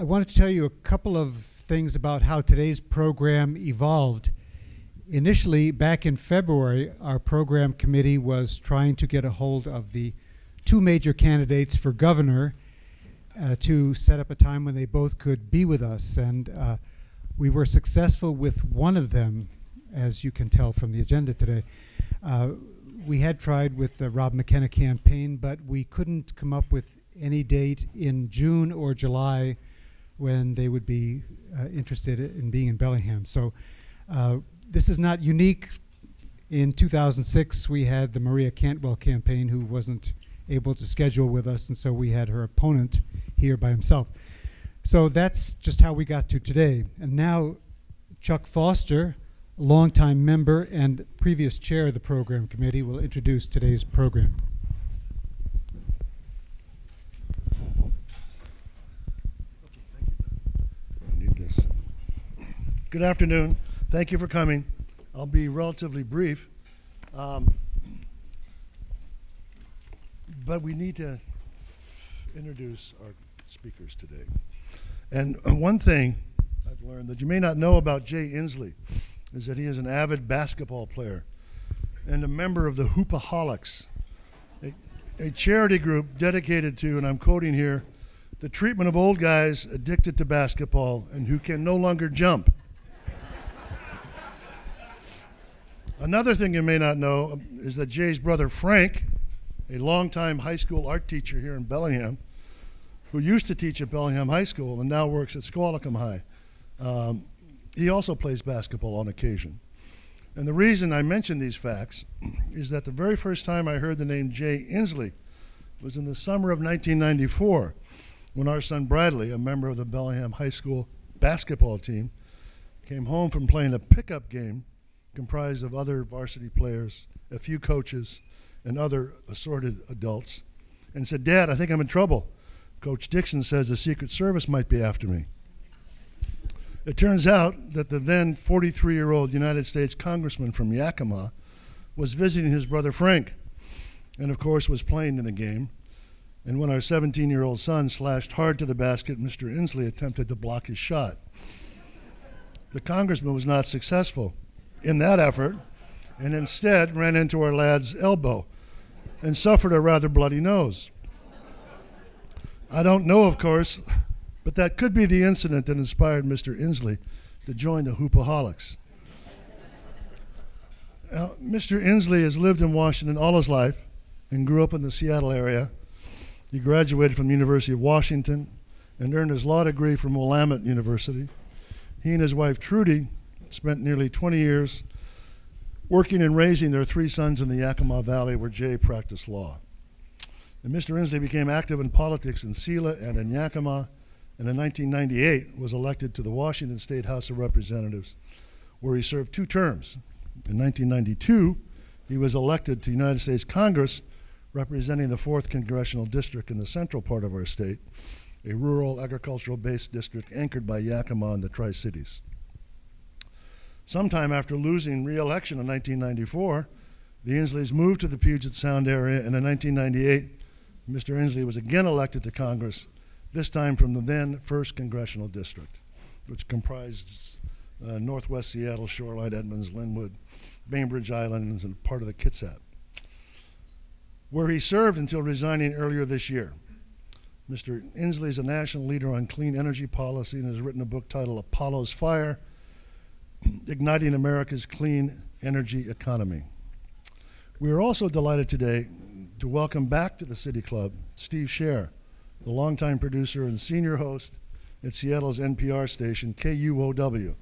I wanted to tell you a couple of things about how today's program evolved. Initially, back in February, our program committee was trying to get a hold of the two major candidates for governor to set up a time when they both could be with us. And we were successful with one of them, as you can tell from the agenda today. We had tried with the Rob McKenna campaign, but we couldn't come up with any date in June or July when they would be interested in being in Bellingham. So this is not unique. In 2006, we had the Maria Cantwell campaign, who wasn't able to schedule with us, and so we had her opponent here by himself. So that's just how we got to today. And now Chuck Foster, a longtime member and previous chair of the program committee, will introduce today's program. I need this. Good afternoon. Thank you for coming. I'll be relatively brief. But we need to introduce our speakers today. And one thing I've learned that you may not know about Jay Inslee is that he is an avid basketball player and a member of the Hoopaholics, a charity group dedicated to, and I'm quoting here, the treatment of old guys addicted to basketball and who can no longer jump. Another thing you may not know is that Jay's brother Frank, a longtime high school art teacher here in Bellingham, who used to teach at Bellingham High School and now works at Squalicum High. He also plays basketball on occasion. And the reason I mention these facts is that the very first time I heard the name Jay Inslee was in the summer of 1994, when our son Bradley, a member of the Bellingham High School basketball team, came home from playing a pickup game comprised of other varsity players, a few coaches, and other assorted adults, and said, "Dad, I think I'm in trouble. Coach Dixon says the Secret Service might be after me." It turns out that the then 43-year-old United States Congressman from Yakima was visiting his brother Frank, and of course was playing in the game. And when our 17-year-old son slashed hard to the basket, Mr. Inslee attempted to block his shot. The congressman was not successful in that effort, and instead ran into our lad's elbow and suffered a rather bloody nose. I don't know, of course, but that could be the incident that inspired Mr. Inslee to join the Hoopaholics. Mr. Inslee has lived in Washington all his life and grew up in the Seattle area. He graduated from the University of Washington and earned his law degree from Willamette University. He and his wife, Trudy, spent nearly 20 years working and raising their three sons in the Yakima Valley, where Jay practiced law. And Mr. Inslee became active in politics in Sela and in Yakima, and in 1998 was elected to the Washington State House of Representatives, where he served 2 terms. In 1992, he was elected to the United States Congress, representing the 4th Congressional District in the central part of our state, a rural agricultural-based district anchored by Yakima and the Tri-Cities. Sometime after losing re-election in 1994, the Inslees moved to the Puget Sound area, and in 1998, Mr. Inslee was again elected to Congress, this time from the then 1st Congressional District, which comprised northwest Seattle, Shoreline, Edmonds, Linwood, Bainbridge Islands, and part of the Kitsap, where he served until resigning earlier this year. Mr. Inslee is a national leader on clean energy policy and has written a book titled Apollo's Fire, Igniting America's Clean Energy Economy. We are also delighted today to welcome back to the City Club Steve Scher, the longtime producer and senior host at Seattle's NPR station, KUOW,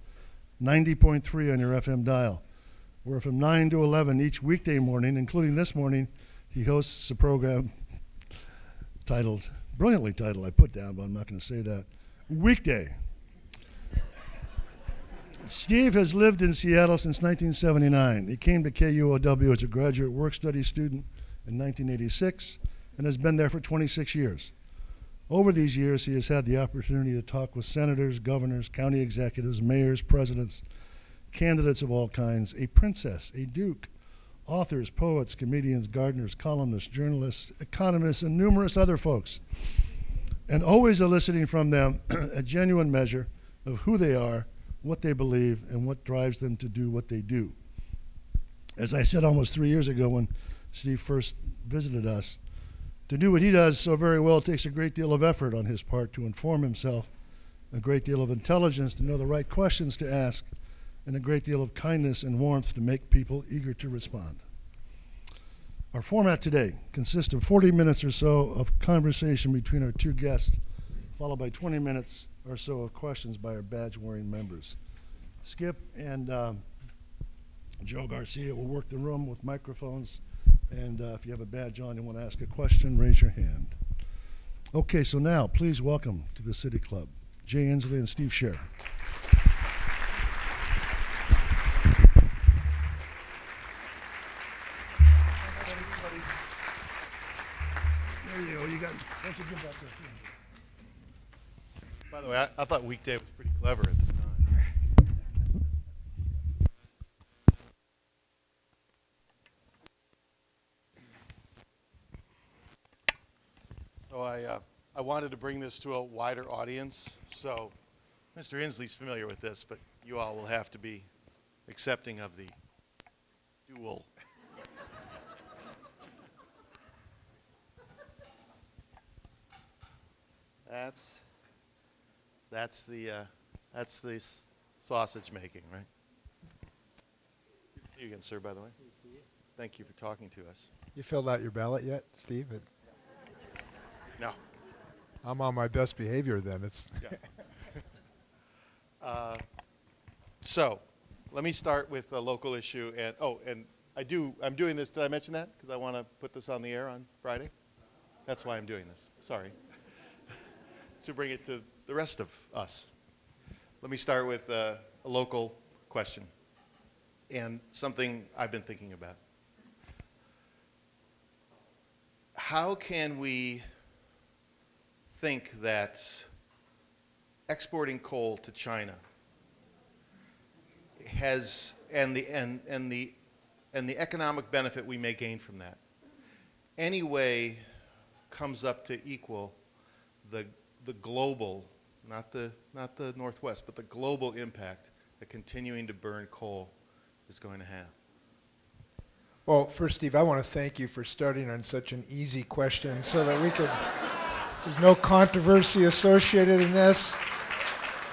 90.3 on your FM dial, where from 9 to 11 each weekday morning, including this morning, he hosts a program titled, brilliantly titled, I put down, but I'm not going to say that, Weekday. Steve has lived in Seattle since 1979. He came to KUOW as a graduate work-study student in 1986 and has been there for 26 years. Over these years, he has had the opportunity to talk with senators, governors, county executives, mayors, presidents, candidates of all kinds, a princess, a duke, authors, poets, comedians, gardeners, columnists, journalists, economists, and numerous other folks. and always eliciting from them a genuine measure of who they are, what they believe, and what drives them to do what they do. As I said almost 3 years ago when Steve first visited us, to do what he does so very well takes a great deal of effort on his part to inform himself, a great deal of intelligence to know the right questions to ask, and a great deal of kindness and warmth to make people eager to respond. Our format today consists of 40 minutes or so of conversation between our two guests, followed by 20 minutes or so of questions by our badge-wearing members. Skip and Joe Garcia will work the room with microphones, and if you have a badge on and want to ask a question, raise your hand. Okay, so now please welcome to the City Club Jay Inslee and Steve Scher. There you go. You got. Why don't you give that to us? By the way, I thought weekday was pretty clever at the time. So I wanted to bring this to a wider audience. So Mr. Inslee's familiar with this, but you all will have to be accepting of the dual. That's the sausage making, right? Good to see you again, sir, by the way. Thank you for talking to us. You filled out your ballot yet, Steve? No. I'm on my best behavior then. Yeah. So let me start with a local issue. And I'm doing this. Did I mention that? Because I want to put this on the air on Friday. That's why I'm doing this. Sorry. To bring it to the rest of us. Let me start with a local question and something I've been thinking about. How can we think that exporting coal to China has and the economic benefit we may gain from that anyway comes up to equal the global, not the Northwest, but the global impact that continuing to burn coal is going to have? Well, first, Steve, I want to thank you for starting on such an easy question so that we could, there's no controversy associated in this.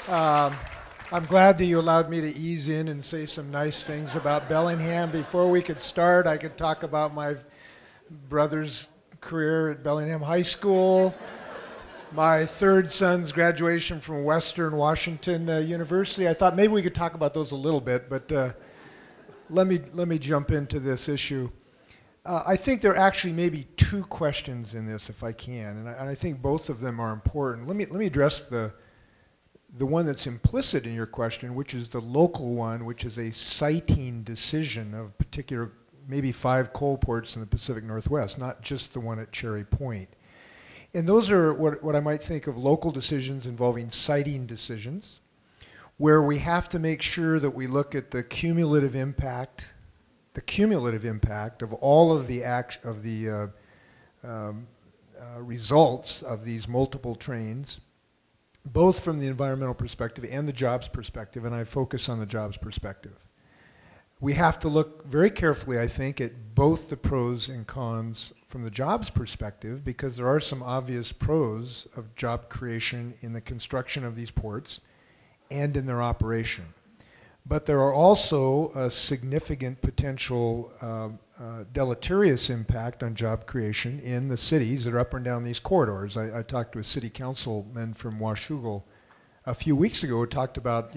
I'm glad that you allowed me to ease in and say some nice things about Bellingham. Before we could start, I could talk about my brother's career at Bellingham High School, my third son's graduation from Western Washington University. I thought maybe we could talk about those a little bit, but let me jump into this issue. I think there are actually maybe two questions in this, if I can, and I think both of them are important. Let me address the one that's implicit in your question, which is the local one, which is a siting decision of particular, maybe 5 coal ports in the Pacific Northwest, not just the one at Cherry Point. And those are what I might think of local decisions involving siting decisions, where we have to make sure that we look at the cumulative impact of all of the results of these multiple trains, both from the environmental perspective and the jobs perspective, and I focus on the jobs perspective. We have to look very carefully, I think, at both the pros and cons from the jobs perspective, because there are some obvious pros of job creation in the construction of these ports and in their operation. But there are also a significant potential deleterious impact on job creation in the cities that are up and down these corridors. I talked to a city councilman from Washougal a few weeks ago who talked about,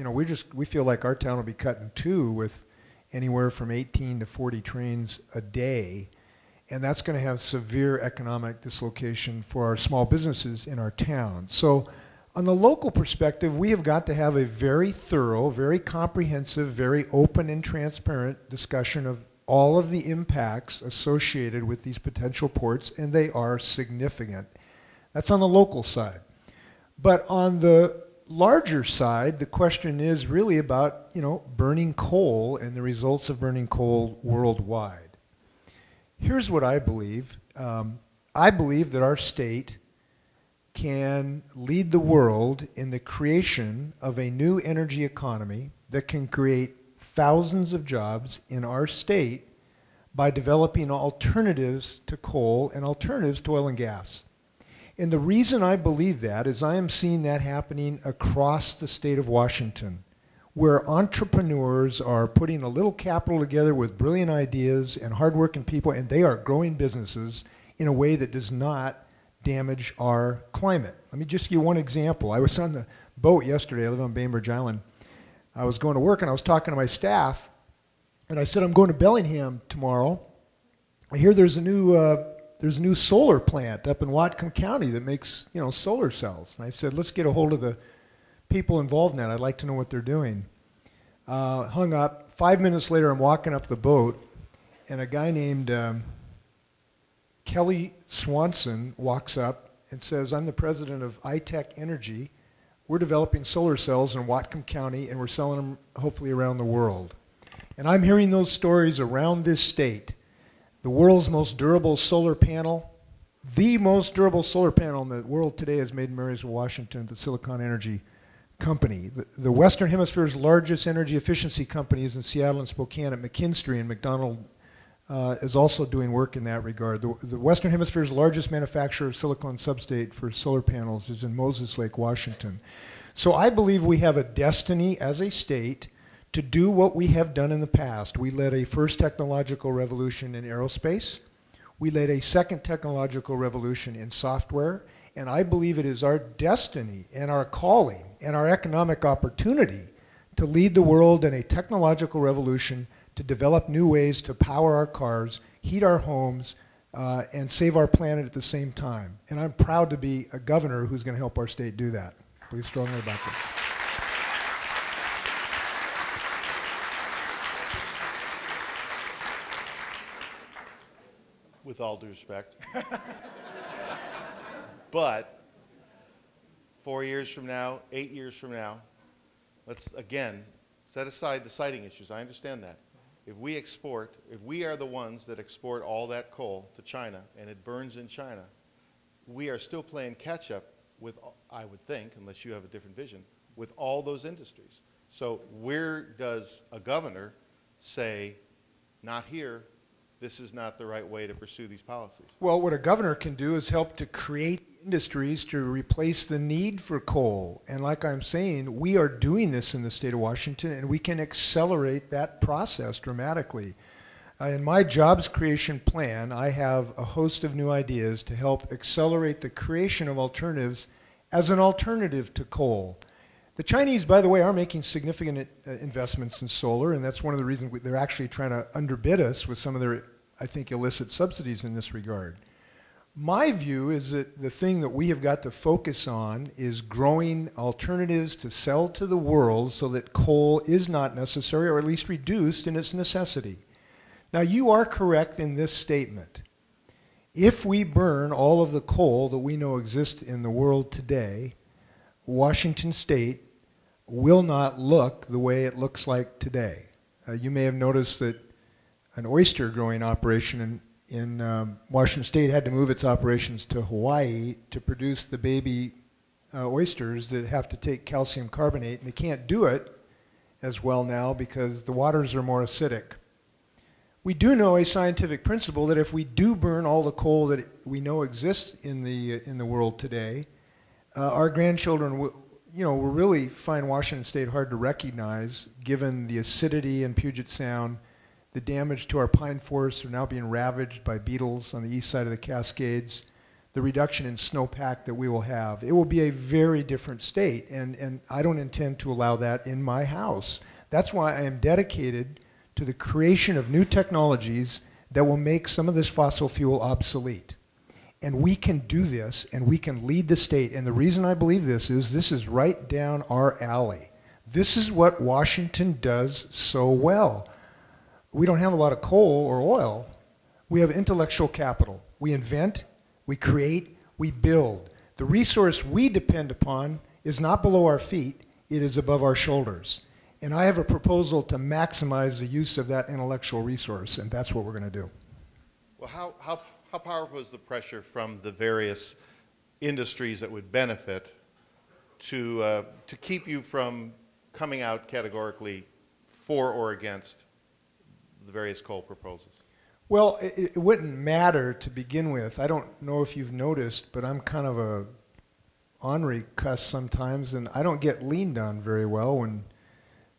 we feel like our town will be cut in two with anywhere from 18 to 40 trains a day, and that's going to have severe economic dislocation for our small businesses in our town. So on the local perspective, we have got to have a very thorough, very comprehensive, very open and transparent discussion of all of the impacts associated with these potential ports, and they are significant. That's on the local side. But on the larger side, the question is really about, burning coal and the results of burning coal worldwide. Here's what I believe. I believe that our state can lead the world in the creation of a new energy economy that can create thousands of jobs in our state by developing alternatives to coal and alternatives to oil and gas. And the reason I believe that is I am seeing that happening across the state of Washington, where entrepreneurs are putting a little capital together with brilliant ideas and hardworking people, and they are growing businesses in a way that does not damage our climate. Let me just give you one example. I was on the boat yesterday. I live on Bainbridge Island. I was going to work and I was talking to my staff, and I said, I'm going to Bellingham tomorrow. I hear there's a new solar plant up in Whatcom County that makes, solar cells. And I said, let's get a hold of the people involved in that. I'd like to know what they're doing. Hung up. 5 minutes later, I'm walking up the boat, and a guy named Kelly Swanson walks up and says, I'm the president of iTech Energy. We're developing solar cells in Whatcom County, and we're selling them hopefully around the world. And I'm hearing those stories around this state. The world's most durable solar panel, the most durable solar panel in the world today is made in Marysville, Washington, the Silicon Energy Company. The Western Hemisphere's largest energy efficiency company is in Seattle and Spokane at McKinstry, and McDonald is also doing work in that regard. The Western Hemisphere's largest manufacturer of silicon substrate for solar panels is in Moses Lake, Washington. So I believe we have a destiny as a state to do what we have done in the past. We led a first technological revolution in aerospace. We led a second technological revolution in software. And I believe it is our destiny and our calling and our economic opportunity to lead the world in a technological revolution, to develop new ways to power our cars, heat our homes, and save our planet at the same time. And I'm proud to be a governor who's going to help our state do that. I believe strongly about this. With all due respect. But 4 years from now, 8 years from now, let's again set aside the siting issues. I understand that. If we are the ones that export all that coal to China and it burns in China, we are still playing catch up with, I would think, unless you have a different vision, with all those industries. So where does a governor say, not here, this is not the right way to pursue these policies? Well, what a governor can do is help to create industries to replace the need for coal. And like I'm saying, we are doing this in the state of Washington, and we can accelerate that process dramatically. In my jobs creation plan, I have a host of new ideas to help accelerate the creation of alternatives as an alternative to coal. The Chinese, by the way, are making significant investments in solar, and that's one of the reasons they're actually trying to underbid us with some of their, I think, illicit subsidies in this regard. My view is that the thing that we have got to focus on is growing alternatives to sell to the world so that coal is not necessary, or at least reduced in its necessity. Now, you are correct in this statement. If we burn all of the coal that we know exists in the world today, Washington State will not look the way it looks like today. You may have noticed that an oyster growing operation in Washington State had to move its operations to Hawaii to produce the baby oysters that have to take calcium carbonate, and they can't do it as well now because the waters are more acidic. We do know a scientific principle that if we do burn all the coal that we know exists in the world today, our grandchildren will really find Washington State hard to recognize, given the acidity in Puget Sound. The damage to our pine forests are now being ravaged by beetles on the east side of the Cascades, the reduction in snowpack that we will have. It will be a very different state, and I don't intend to allow that in my house. That's why I am dedicated to the creation of new technologies that will make some of this fossil fuel obsolete. And we can do this, and we can lead the state. And the reason I believe this is right down our alley. This is what Washington does so well. We don't have a lot of coal or oil. We have intellectual capital. We invent, we create, we build. The resource we depend upon is not below our feet, it is above our shoulders. And I have a proposal to maximize the use of that intellectual resource, and that's what we're going to do. Well, how powerful is the pressure from the various industries that would benefit to keep you from coming out categorically for or against the various coal proposals? Well, it wouldn't matter to begin with. I don't know if you've noticed, but I'm kind of a ornery cuss sometimes, and I don't get leaned on very well. When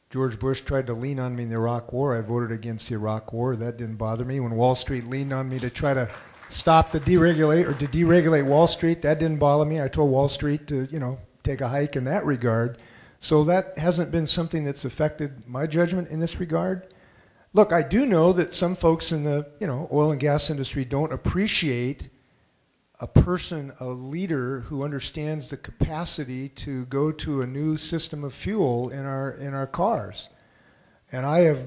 George Bush tried to lean on me in the Iraq War, I voted against the Iraq War. That didn't bother me. When Wall Street leaned on me to try to stop the deregulate Wall Street, that didn't bother me. I told Wall Street to, take a hike in that regard. So that hasn't been something that's affected my judgment in this regard. Look, I do know that some folks in the oil and gas industry don't appreciate a person, a leader who understands the capacity to go to a new system of fuel in our cars. And I have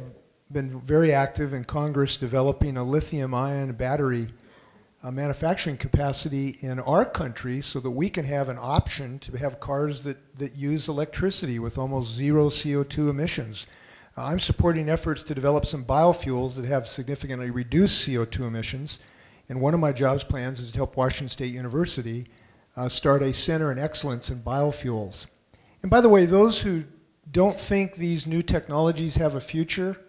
been very active in Congress developing a lithium-ion battery manufacturing capacity in our country so that we can have an option to have cars that use electricity with almost zero CO2 emissions. I'm supporting efforts to develop some biofuels that have significantly reduced CO2 emissions. And one of my jobs plans is to help Washington State University start a center in excellence in biofuels. And by the way, those who don't think these new technologies have a future,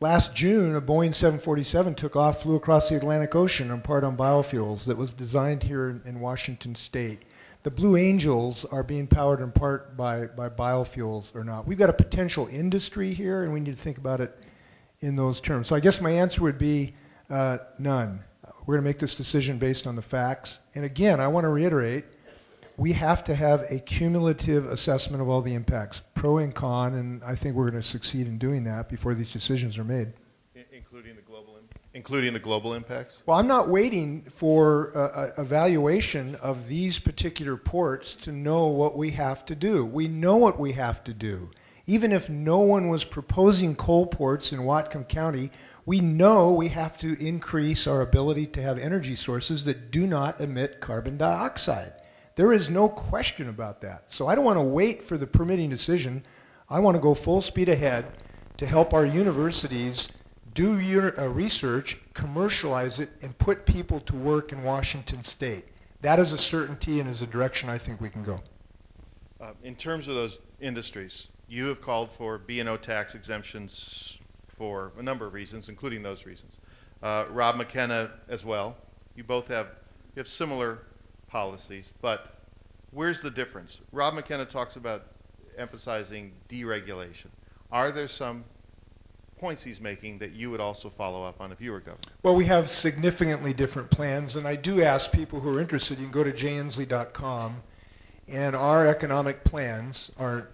last June, a Boeing 747 took off, flew across the Atlantic Ocean in part on biofuels that was designed here in Washington State. The Blue Angels are being powered in part by biofuels or not. We've got a potential industry here, and we need to think about it in those terms. So I guess my answer would be none. We're going to make this decision based on the facts. And again, I want to reiterate, we have to have a cumulative assessment of all the impacts, pro and con, and I think we're going to succeed in doing that before these decisions are made. Including the global impacts? Well, I'm not waiting for evaluation of these particular ports to know what we have to do. We know what we have to do. Even if no one was proposing coal ports in Whatcom County, we know we have to increase our ability to have energy sources that do not emit carbon dioxide. There is no question about that. So I don't want to wait for the permitting decision. I want to go full speed ahead to help our universities do research, commercialize it, and put people to work in Washington State. That is a certainty and is a direction I think we can go. In terms of those industries, you have called for B&O tax exemptions for a number of reasons, including those reasons. Rob McKenna as well. You both have similar policies, but where's the difference? Rob McKenna talks about emphasizing deregulation. Are there some points he's making that you would also follow up on if you were governor? Well, we have significantly different plans, and I do ask people who are interested, you can go to jinslee.com, and our economic plans are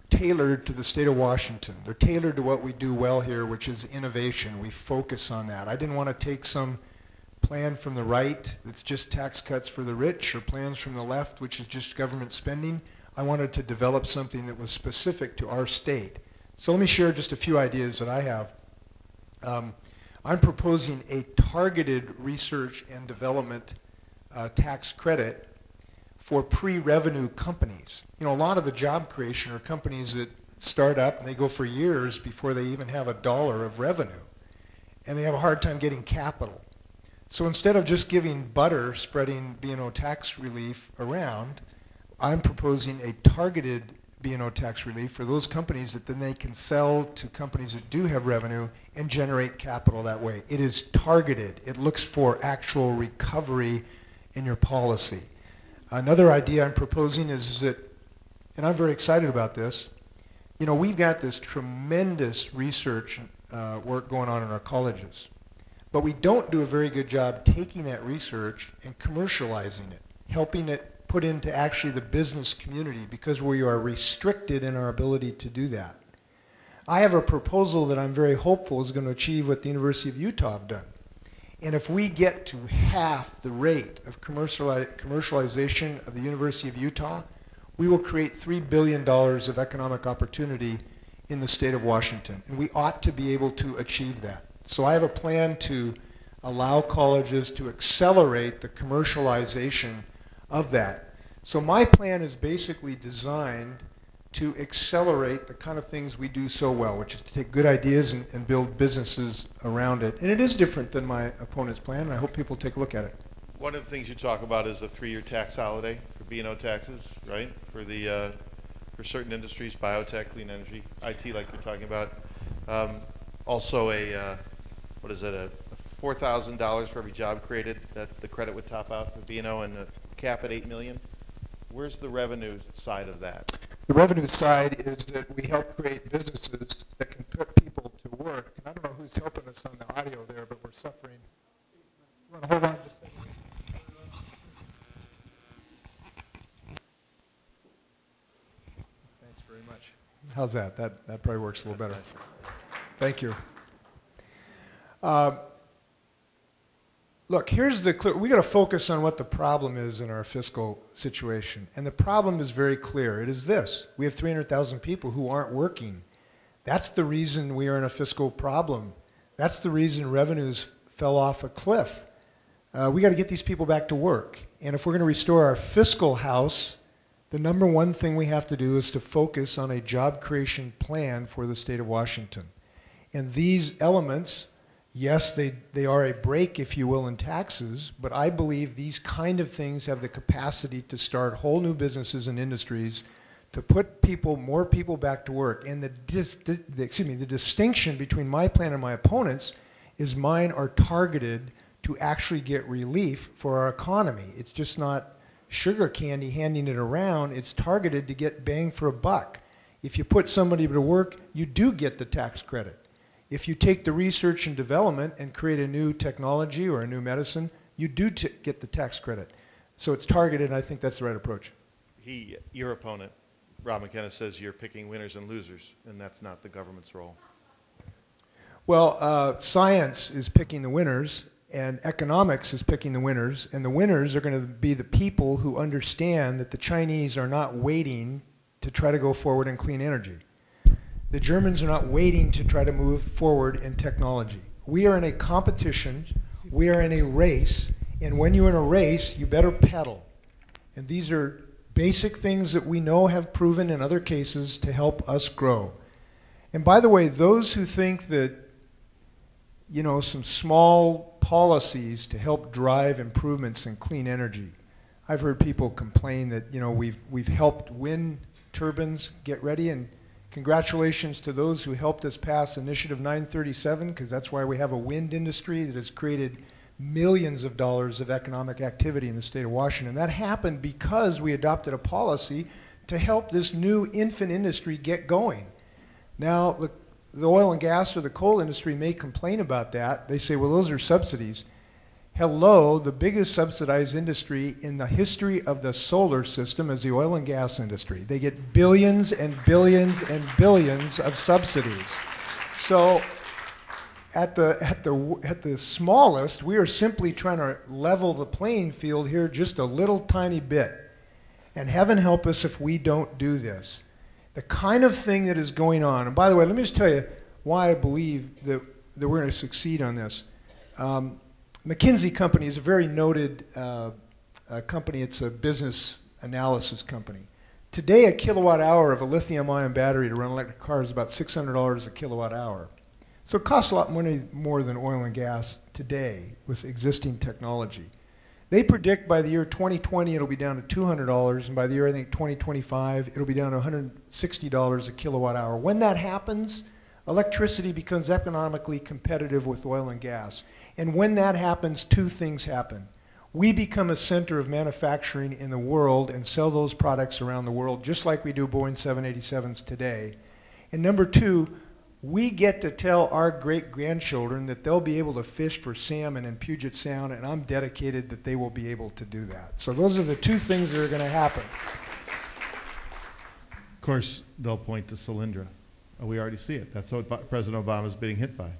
tailored to the state of Washington. They're tailored to what we do well here, which is innovation. We focus on that. I didn't want to take some plan from the right that's just tax cuts for the rich, or plans from the left, which is just government spending. I wanted to develop something that was specific to our state. So let me share just a few ideas that I have. I'm proposing a targeted research and development tax credit for pre-revenue companies. A lot of the job creation are companies that start up and they go for years before they even have $1 of revenue. And they have a hard time getting capital. So instead of just giving butter, spreading B&O tax relief around, I'm proposing a targeted B&O tax relief for those companies that then they can sell to companies that do have revenue and generate capital that way. It is targeted. It looks for actual recovery in your policy. Another idea I'm proposing is that, and I'm very excited about this, we've got this tremendous research work going on in our colleges, but we don't do a very good job taking that research and commercializing it, helping it put into actually the business community, because we are restricted in our ability to do that. I have a proposal that I'm very hopeful is going to achieve what the University of Utah have done. And if we get to half the rate of commercialization of the University of Utah, we will create $3 billion of economic opportunity in the state of Washington. And we ought to be able to achieve that. So I have a plan to allow colleges to accelerate the commercialization of that. So my plan is basically designed to accelerate the kind of things we do so well, which is to take good ideas and build businesses around it. And it is different than my opponent's plan, and I hope people take a look at it. One of the things you talk about is a 3-year tax holiday for B&O taxes, right? For the for certain industries, biotech, clean energy, IT, like you're talking about. Also a what is it? A $4,000 for every job created that the credit would top out for B&O, and a cap at $8 million. Where's the revenue side of that? The revenue side is that we help create businesses that can put people to work. And I don't know who's helping us on the audio there, but we're suffering. You want to hold on just a second? Thanks very much. How's that? That probably works a little better. Nice. Thank you. Look, here's the clear. We got to focus on what the problem is in our fiscal situation. And the problem is very clear. It is this. We have 300,000 people who aren't working. That's the reason we are in a fiscal problem. That's the reason revenues fell off a cliff. We got to get these people back to work. And if we're going to restore our fiscal house, the number one thing we have to do is to focus on a job creation plan for the state of Washington. And these elements, yes, they are a break, if you will, in taxes, but I believe these kind of things have the capacity to start whole new businesses and industries, to put more people back to work. And the distinction between my plan and my opponents is mine are targeted to actually get relief for our economy. It's just not sugar candy handing it around. It's targeted to get bang for a buck. If you put somebody to work, you do get the tax credit. If you take the research and development and create a new technology or a new medicine, you do get the tax credit. So it's targeted, and I think that's the right approach. Your opponent, Rob McKenna, says you're picking winners and losers, and that's not the government's role. Well, science is picking the winners, and economics is picking the winners, and the winners are going to be the people who understand that the Chinese are not waiting to try to go forward in clean energy. The Germans are not waiting to try to move forward in technology. We are in a competition, we are in a race, and when you're in a race, you better pedal. And these are basic things that we know have proven in other cases to help us grow. And by the way, those who think that, you know, some small policies to help drive improvements in clean energy, I've heard people complain that, you know, we've helped wind turbines get ready, and congratulations to those who helped us pass Initiative 937, because that's why we have a wind industry that has created millions of dollars of economic activity in the state of Washington. That happened because we adopted a policy to help this new infant industry get going. Now, the oil and gas or the coal industry may complain about that. They say, well, those are subsidies. Hello, the biggest subsidized industry in the history of the solar system is the oil and gas industry. They get billions and billions and billions of subsidies. So at the smallest, we are simply trying to level the playing field here just a little tiny bit. And heaven help us if we don't do this. The kind of thing that is going on, and by the way, let me just tell you why I believe that we're going to succeed on this. McKinsey Company is a very noted company. It's a business analysis company. Today, a kilowatt hour of a lithium-ion battery to run an electric car is about $600 a kilowatt hour. So it costs a lot more than oil and gas today with existing technology. They predict by the year 2020 it'll be down to $200, and by the year, I think, 2025, it'll be down to $160 a kilowatt hour. When that happens, electricity becomes economically competitive with oil and gas. And when that happens, two things happen. We become a center of manufacturing in the world and sell those products around the world, just like we do Boeing 787s today. And number two, we get to tell our great-grandchildren that they'll be able to fish for salmon in Puget Sound, and I'm dedicated that they will be able to do that. So those are the two things that are going to happen. Of course, they'll point to Solyndra. We already see it. That's what President Obama is being hit by.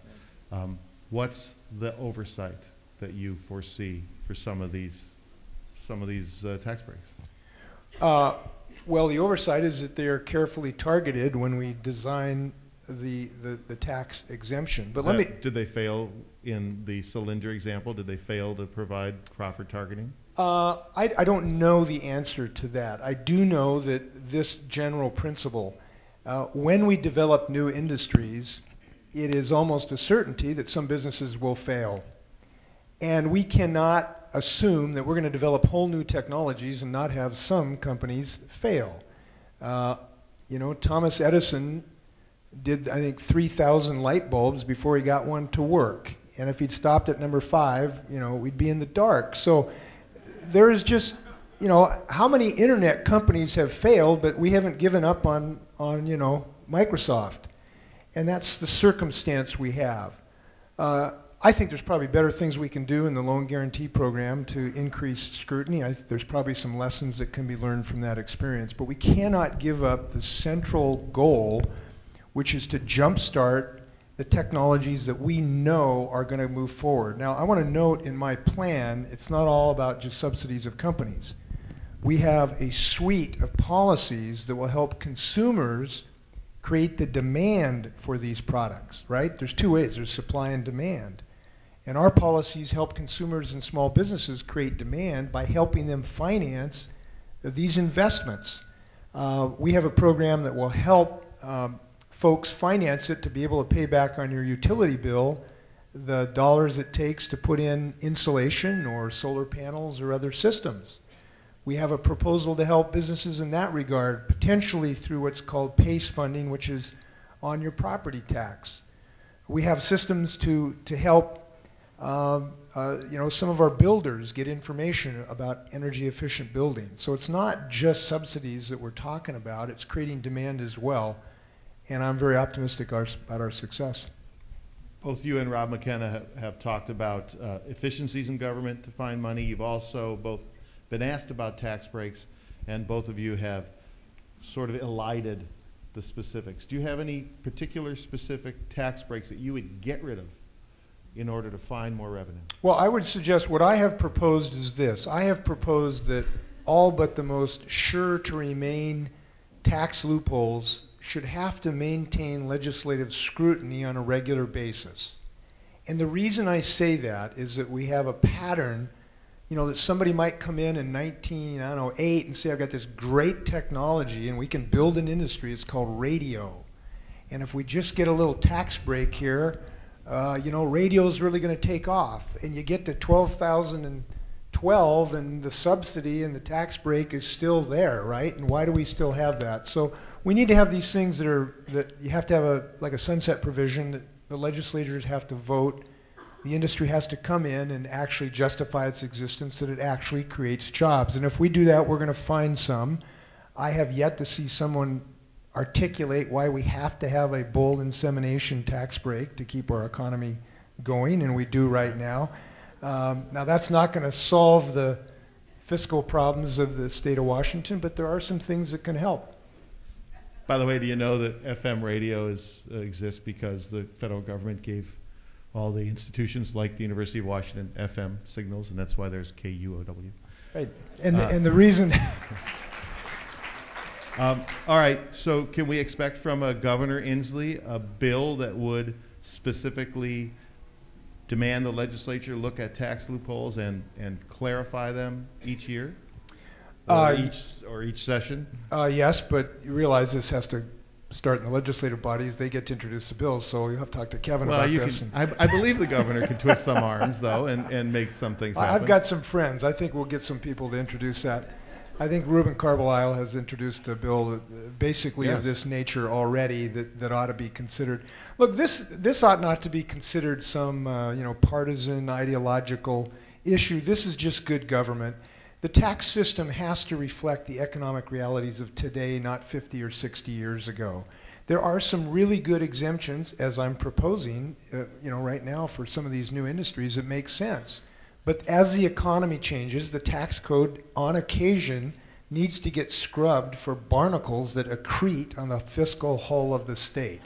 What's the oversight that you foresee for some of these tax breaks? Well, the oversight is that they are carefully targeted when we design the tax exemption. But Did they fail in the Solyndra example? Did they fail to provide proper targeting? I don't know the answer to that. I do know that this general principle, when we develop new industries, it is almost a certainty that some businesses will fail. And we cannot assume that we're going to develop whole new technologies and not have some companies fail. You know, Thomas Edison did, I think, 3,000 light bulbs before he got one to work. And if he'd stopped at number 5, you know, we'd be in the dark. So there is just, you know, how many internet companies have failed, but we haven't given up on you know, Microsoft. And that's the circumstance we have. I think there's probably better things we can do in the loan guarantee program to increase scrutiny. I think there's probably some lessons that can be learned from that experience. But we cannot give up the central goal, which is to jumpstart the technologies that we know are going to move forward. Now, I want to note in my plan, it's not all about just subsidies of companies. We have a suite of policies that will help consumers create the demand for these products, right? There's two ways, there's supply and demand. And our policies help consumers and small businesses create demand by helping them finance these investments. We have a program that will help folks finance it to be able to pay back on your utility bill the dollars it takes to put in insulation or solar panels or other systems. We have a proposal to help businesses in that regard, potentially through what's called PACE funding, which is on your property tax. We have systems to help you know, some of our builders get information about energy efficient building. So it's not just subsidies that we're talking about, it's creating demand as well. And I'm very optimistic about our success. Both you and Rob McKenna have talked about efficiencies in government to find money. You've also both been asked about tax breaks, and both of you have sort of elided the specifics. Do you have any particular specific tax breaks that you would get rid of in order to find more revenue? Well, I would suggest what I have proposed is this. I have proposed that all but the most sure to remain tax loopholes should have to maintain legislative scrutiny on a regular basis. And the reason I say that is that we have a pattern, you know, that somebody might come in 1908 and say, I've got this great technology and we can build an industry, it's called radio. And if we just get a little tax break here, you know, radio is really going to take off. And you get to 12,012 and the subsidy and the tax break is still there, right? And why do we still have that? So we need to have these things that you have to have like a sunset provision that the legislators have to vote. The industry has to come in and actually justify its existence, that it actually creates jobs. And if we do that, we're going to find some. I have yet to see someone articulate why we have to have a bull insemination tax break to keep our economy going, and we do right now. Now that's not going to solve the fiscal problems of the state of Washington, but there are some things that can help. By the way, do you know that FM radio exists because the federal government gave all the institutions like the University of Washington FM signals, and that's why there's KUOW. Right, and the reason... all right, so can we expect from Governor Inslee a bill that would specifically demand the legislature look at tax loopholes and clarify them each year? Or each session? Yes, but you realize this has to start in the legislative bodies. They get to introduce the bills, so you'll have to talk to Kevin about this. I believe the governor can twist some arms, though, and make some things happen. I've got some friends. I think we'll get some people to introduce that. I think Reuben Carlisle has introduced a bill that basically of this nature already that ought to be considered. Look, this ought not to be considered some you know, partisan ideological issue. This is just good government. The tax system has to reflect the economic realities of today, not 50 or 60 years ago. There are some really good exemptions, as I'm proposing, you know, right now for some of these new industries that make sense. But as the economy changes, the tax code, on occasion, needs to get scrubbed for barnacles that accrete on the fiscal hull of the state.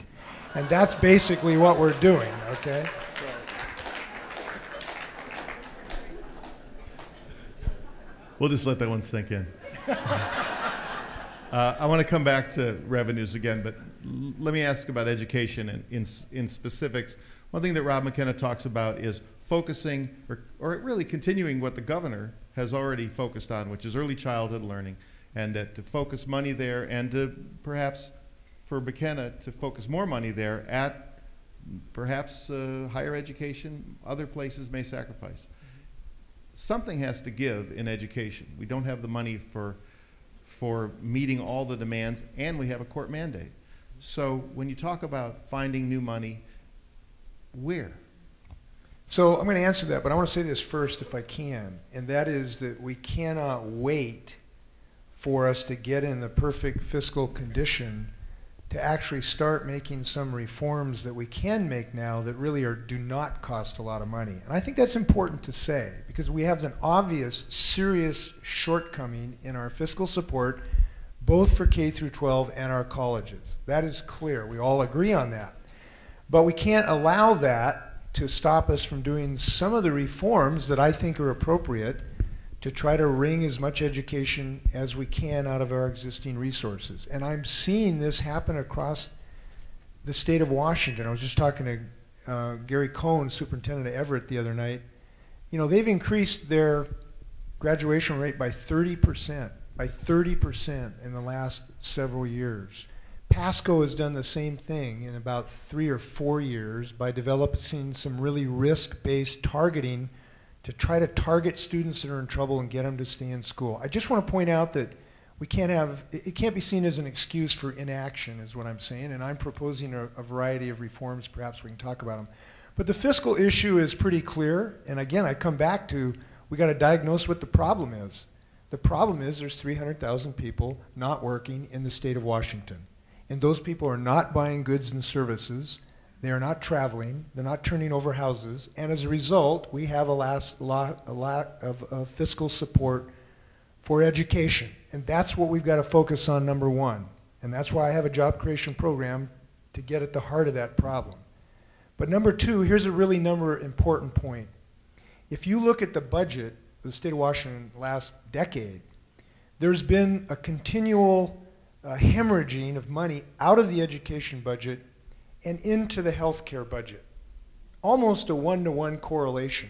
And that's basically what we're doing, okay? We'll just let that one sink in. I want to come back to revenues again, but let me ask about education and in specifics. One thing that Rob McKenna talks about is focusing, or really continuing what the governor has already focused on, which is early childhood learning, and that to focus money there, and to perhaps for McKenna to focus more money there at perhaps higher education, other places may sacrifice. something has to give in education. We don't have the money for meeting all the demands, and we have a court mandate. So when you talk about finding new money, where? So I'm going to answer that, but I want to say this first if I can, and that is that we cannot wait for us to get in the perfect fiscal condition to actually start making some reforms that we can make now that really do not cost a lot of money. And I think that's important to say because we have an obvious, serious shortcoming in our fiscal support, both for K through 12 and our colleges. That is clear. We all agree on that. But we can't allow that to stop us from doing some of the reforms that I think are appropriate to try to wring as much education as we can out of our existing resources. And I'm seeing this happen across the state of Washington. I was just talking to Gary Cohn, Superintendent of Everett, the other night. You know, they've increased their graduation rate by 30%, in the last several years. Pasco has done the same thing in about 3 or 4 years by developing some really risk-based targeting to try to target students that are in trouble and get them to stay in school. I just want to point out that we can't have, it can't be seen as an excuse for inaction is what I'm saying, and I'm proposing a variety of reforms, perhaps we can talk about them. But the fiscal issue is pretty clear, and again, I come back to, we got to diagnose what the problem is. The problem is there's 300,000 people not working in the state of Washington. And those people are not buying goods and services, they are not traveling, they're not turning over houses, and as a result, we have a lack of fiscal support for education. And that's what we've got to focus on, number one. And that's why I have a job creation program to get at the heart of that problem. But number two, here's a really important point. If you look at the budget of the state of Washington last decade, there's been a continual hemorrhaging of money out of the education budget and into the healthcare budget. Almost a one-to-one correlation.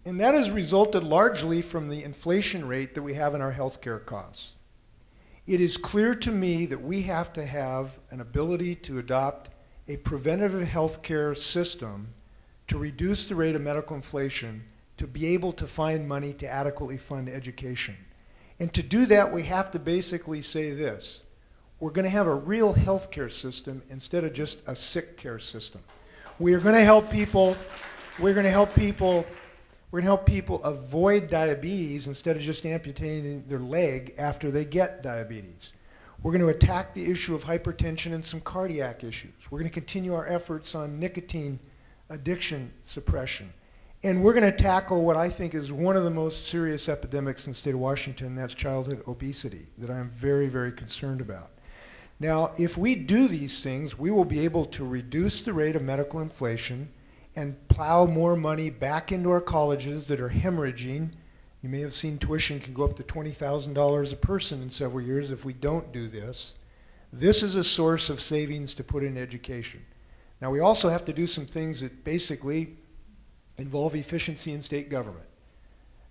And that has resulted largely from the inflation rate that we have in our healthcare costs. It is clear to me that we have to have an ability to adopt a preventative healthcare system to reduce the rate of medical inflation to be able to find money to adequately fund education. And to do that, we have to basically say this. We're going to have a real healthcare system instead of just a sick care system. We are going to help people, we're going to help people avoid diabetes instead of just amputating their leg after they get diabetes. We're going to attack the issue of hypertension and some cardiac issues. We're going to continue our efforts on nicotine addiction suppression. And we're going to tackle what I think is one of the most serious epidemics in the state of Washington, and that's childhood obesity, that I'm very, very concerned about. Now, if we do these things, we will be able to reduce the rate of medical inflation and plow more money back into our colleges that are hemorrhaging. You may have seen tuition can go up to $20,000 a person in several years if we don't do this. This is a source of savings to put in education. Now, we also have to do some things that basically involve efficiency in state government.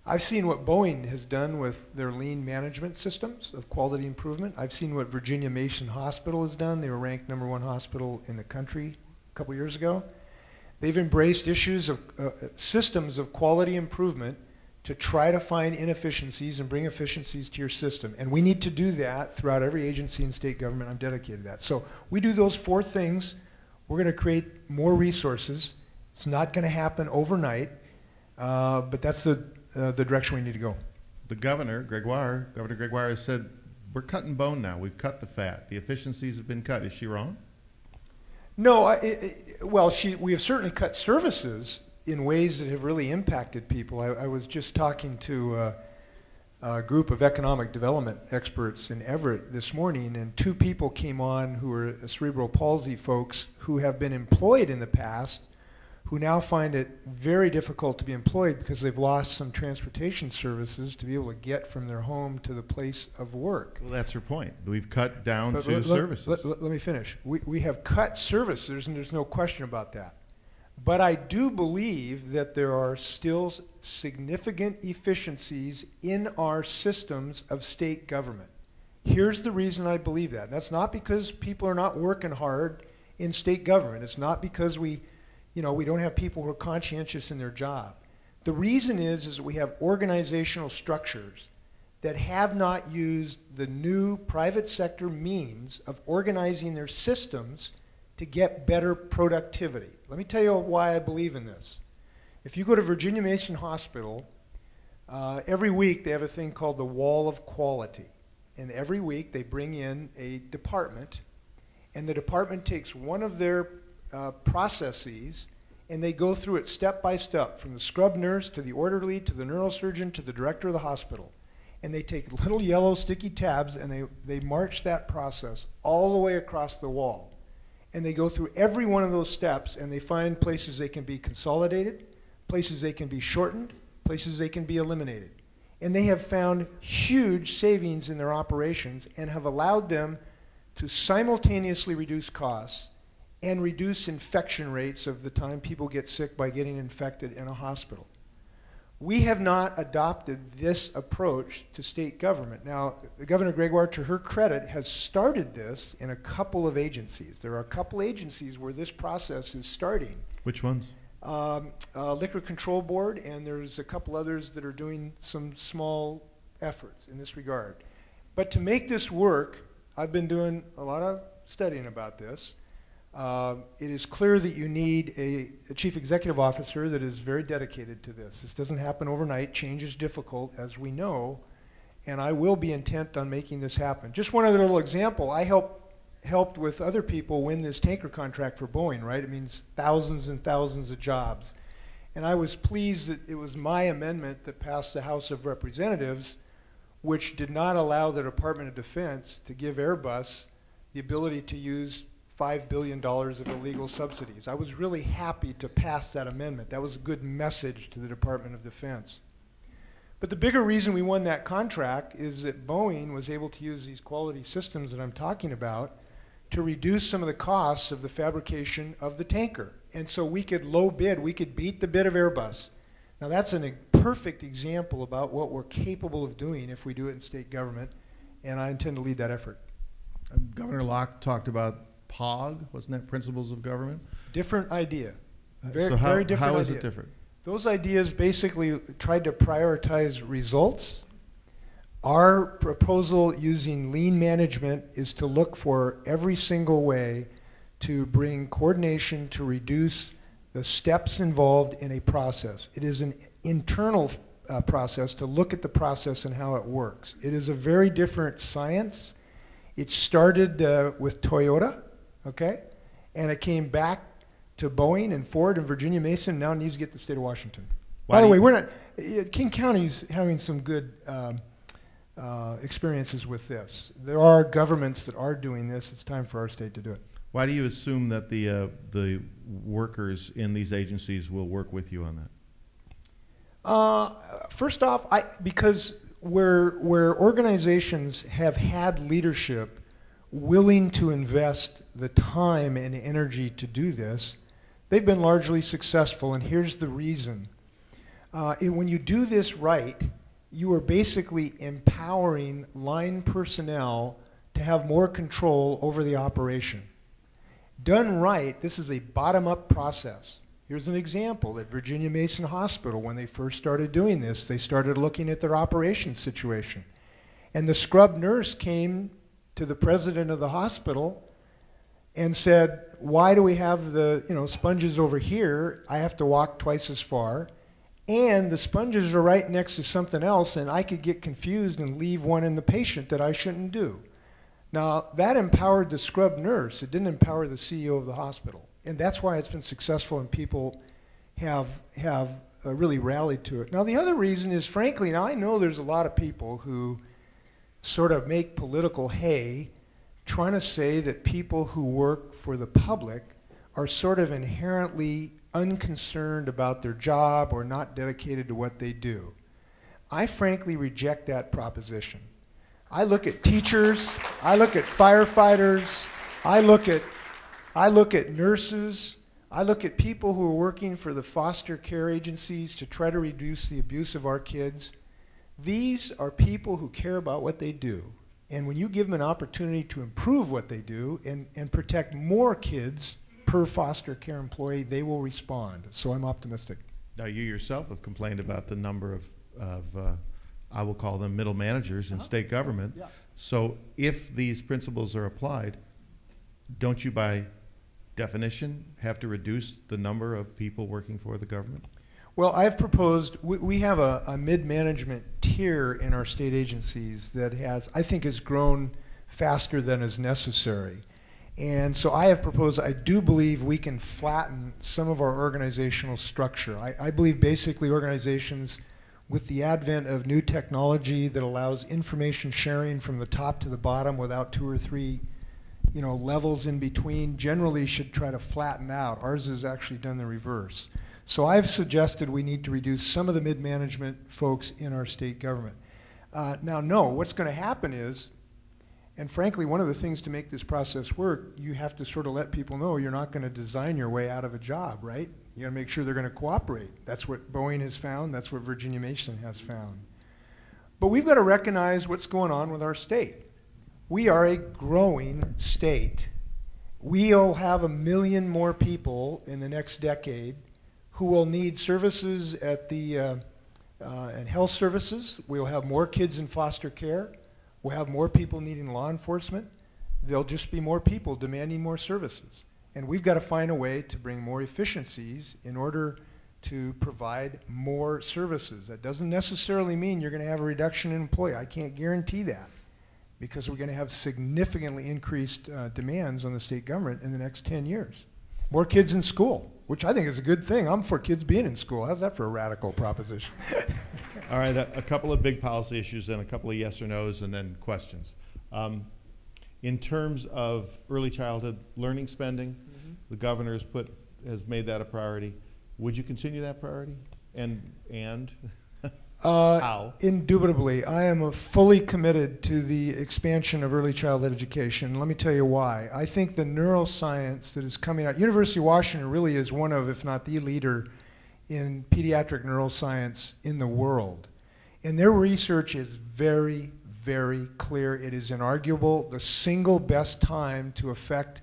I've seen what Boeing has done with their lean management systems of quality improvement. I've seen what Virginia Mason Hospital has done. They were ranked #1 hospital in the country a couple years ago. They've embraced issues of systems of quality improvement to try to find inefficiencies and bring efficiencies to your system. And we need to do that throughout every agency in state government. I'm dedicated to that. So we do those 4 things. We're going to create more resources. It's not going to happen overnight, but that's the direction we need to go. The Governor Gregoire has said, we're cutting bone now. We've cut the fat. The efficiencies have been cut. Is she wrong? No, well, we have certainly cut services in ways that have really impacted people. I was just talking to a group of economic development experts in Everett this morning, and 2 people came on who are cerebral palsy folks who have been employed in the past, who now find it very difficult to be employed because they've lost some transportation services to be able to get from their home to the place of work. Well, that's her point. We've cut down to services. Let me finish. We have cut services, and there's no question about that. But I do believe that there are still significant efficiencies in our systems of state government. Here's the reason I believe that. That's not because people are not working hard in state government. It's not because we don't have people who are conscientious in their job. The reason is that we have organizational structures that have not used the new private sector means of organizing their systems to get better productivity. Let me tell you why I believe in this. If you go to Virginia Mason Hospital, every week they have a thing called the Wall of Quality. And every week they bring in a department, and the department takes one of their processes and they go through it step by step, from the scrub nurse to the orderly to the neurosurgeon to the director of the hospital. And they take little yellow sticky tabs and they march that process all the way across the wall. And they go through every one of those steps and they find places they can be consolidated, places they can be shortened, places they can be eliminated. And they have found huge savings in their operations and have allowed them to simultaneously reduce costs and reduce infection rates of the time people get sick by getting infected in a hospital. We have not adopted this approach to state government. Now, Governor Gregoire, to her credit, has started this in a couple of agencies. There are a couple agencies where this process is starting. Which ones? Liquor Control Board, and there's a couple others that are doing some small efforts in this regard. But to make this work, I've been doing a lot of studying about this. It is clear that you need a chief executive officer that is very dedicated to this. This doesn't happen overnight. Change is difficult, as we know, and I will be intent on making this happen. Just one other little example. I helped with other people win this tanker contract for Boeing, right? It means thousands and thousands of jobs. And I was pleased that it was my amendment that passed the House of Representatives, which did not allow the Department of Defense to give Airbus the ability to use $5 billion of illegal subsidies. I was really happy to pass that amendment. That was a good message to the Department of Defense. But the bigger reason we won that contract is that Boeing was able to use these quality systems that I'm talking about to reduce some of the costs of the fabrication of the tanker. And so we could low bid, we could beat the bid of Airbus. Now that's a perfect example about what we're capable of doing if we do it in state government, and I intend to lead that effort. Governor Locke talked about POG, wasn't that Principles of Government? Different idea. Very So how different is idea. it different? Those ideas basically tried to prioritize results. Our proposal using lean management is to look for every single way to bring coordination to reduce the steps involved in a process. It is an internal process to look at the process and how it works. It is a very different science. It started with Toyota, okay? And it came back to Boeing and Ford and Virginia Mason, now needs to get the state of Washington. By the way, we're not, King County's having some good experiences with this. There are governments that are doing this. It's time for our state to do it. Why do you assume that the workers in these agencies will work with you on that? First off, because where organizations have had leadership willing to invest the time and energy to do this, they've been largely successful, and here's the reason. When you do this right, you are basically empowering line personnel to have more control over the operation. Done right, this is a bottom-up process. Here's an example. At Virginia Mason Hospital, when they first started doing this, they started looking at their operations situation. And the scrub nurse came to the president of the hospital and said, why do we have the sponges over here? I have to walk twice as far. And the sponges are right next to something else, and I could get confused and leave one in the patient that I shouldn't do. Now, that empowered the scrub nurse. It didn't empower the CEO of the hospital. And that's why it's been successful and people have really rallied to it. Now, the other reason is, frankly, now I know there's a lot of people who sort of make political hay trying to say that people who work for the public are sort of inherently unconcerned about their job or not dedicated to what they do. I frankly reject that proposition. I look at teachers, I look at firefighters, I look at nurses, I look at people who are working for the foster care agencies to try to reduce the abuse of our kids. These are people who care about what they do. And when you give them an opportunity to improve what they do and protect more kids per foster care employee, they will respond. So I'm optimistic. Now, you yourself have complained about the number of I will call them middle managers in state government. Yeah. So if these principles are applied, don't you by definition have to reduce the number of people working for the government? Well, I've proposed, we have a mid-management tier in our state agencies that I think has grown faster than is necessary. And so I have proposed, I do believe we can flatten some of our organizational structure. I believe basically organizations with the advent of new technology that allows information sharing from the top to the bottom without 2 or 3 levels in between generally should try to flatten out. Ours has actually done the reverse. So I've suggested we need to reduce some of the mid-management folks in our state government. Now, no, what's going to happen is, and frankly, one of the things to make this process work, you have to sort of let people know you're not going to design your way out of a job, right? You got to make sure they're going to cooperate. That's what Boeing has found. That's what Virginia Mason has found. But we've got to recognize what's going on with our state. We are a growing state. We'll have 1 million more people in the next decade who will need services at the and health services. We'll have more kids in foster care. We'll have more people needing law enforcement. There'll just be more people demanding more services. And we've got to find a way to bring more efficiencies in order to provide more services. That doesn't necessarily mean you're going to have a reduction in employee. I can't guarantee that, because we're going to have significantly increased demands on the state government in the next 10 years. More kids in school, which I think is a good thing. I'm for kids being in school. How's that for a radical proposition? All right, a couple of big policy issues and a couple of yes or no's and then questions. In terms of early childhood learning spending, the governor has made that a priority. Would you continue that priority? And how? Indubitably. I am fully committed to the expansion of early childhood education. Let me tell you why. I think the neuroscience that is coming out, University of Washington really is one of, if not the leader, in pediatric neuroscience in the world. And their research is very, very clear. It is inarguable. The single best time to affect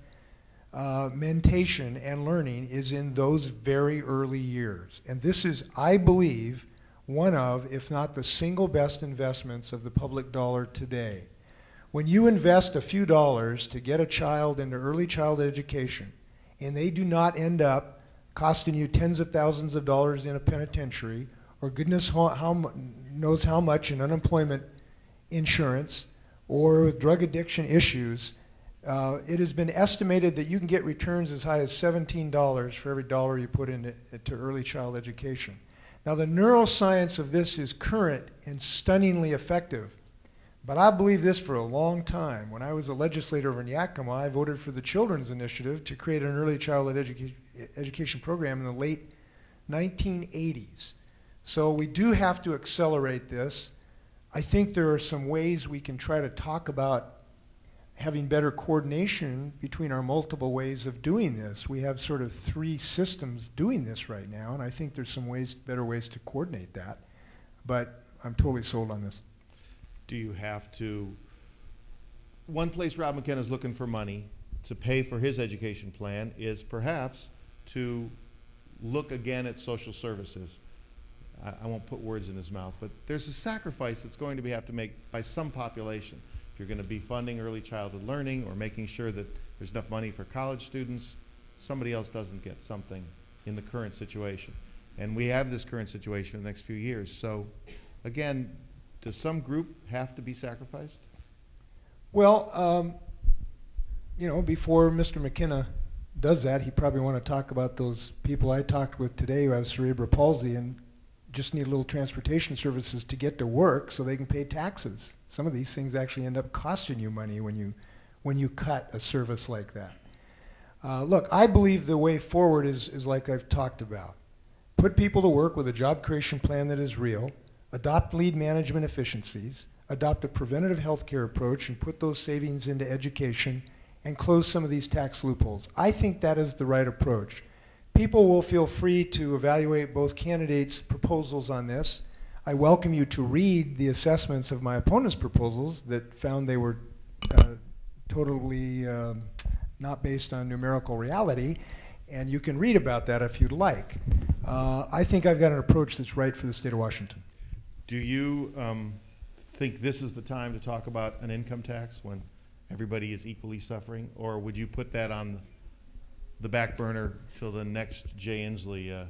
mentation and learning is in those very early years. And this is, I believe, one of, if not the single best investments of the public dollar today. When you invest a few dollars to get a child into early childhood education, and they do not end up costing you tens of thousands of dollars in a penitentiary, or goodness knows how much in unemployment insurance, or with drug addiction issues, it has been estimated that you can get returns as high as $17 for every dollar you put into early child education. Now, the neuroscience of this is current and stunningly effective, but I believe this for a long time. When I was a legislator over in Yakima, I voted for the Children's Initiative to create an early childhood education program in the late 1980s. So we do have to accelerate this. I think there are some ways we can try to talk about having better coordination between our multiple ways of doing this. We have sort of 3 systems doing this right now, and I think there's some better ways to coordinate that. But I'm totally sold on this. Do you have to, one place Rob McKenna is looking for money to pay for his education plan is perhaps to look again at social services. I won't put words in his mouth, but there's a sacrifice that's going to have to make by some population. If you're going to be funding early childhood learning or making sure that there's enough money for college students, somebody else doesn't get something in the current situation. And we have this current situation in the next few years. So again, does some group have to be sacrificed? Well, before Mr. McKenna does that, he probably want to talk about those people I talked with today who have cerebral palsy and just need a little transportation services to get to work so they can pay taxes. Some of these things actually end up costing you money when you cut a service like that. Look, I believe the way forward is like I've talked about. Put people to work with a job creation plan that is real, adopt lead management efficiencies, adopt a preventative health care approach and put those savings into education and close some of these tax loopholes. I think that is the right approach. People will feel free to evaluate both candidates' proposals on this. I welcome you to read the assessments of my opponents' proposals that found they were totally not based on numerical reality, and you can read about that if you'd like. I think I've got an approach that's right for the state of Washington. Do you think this is the time to talk about an income tax when everybody is equally suffering, or would you put that on the back burner till the next Jay Inslee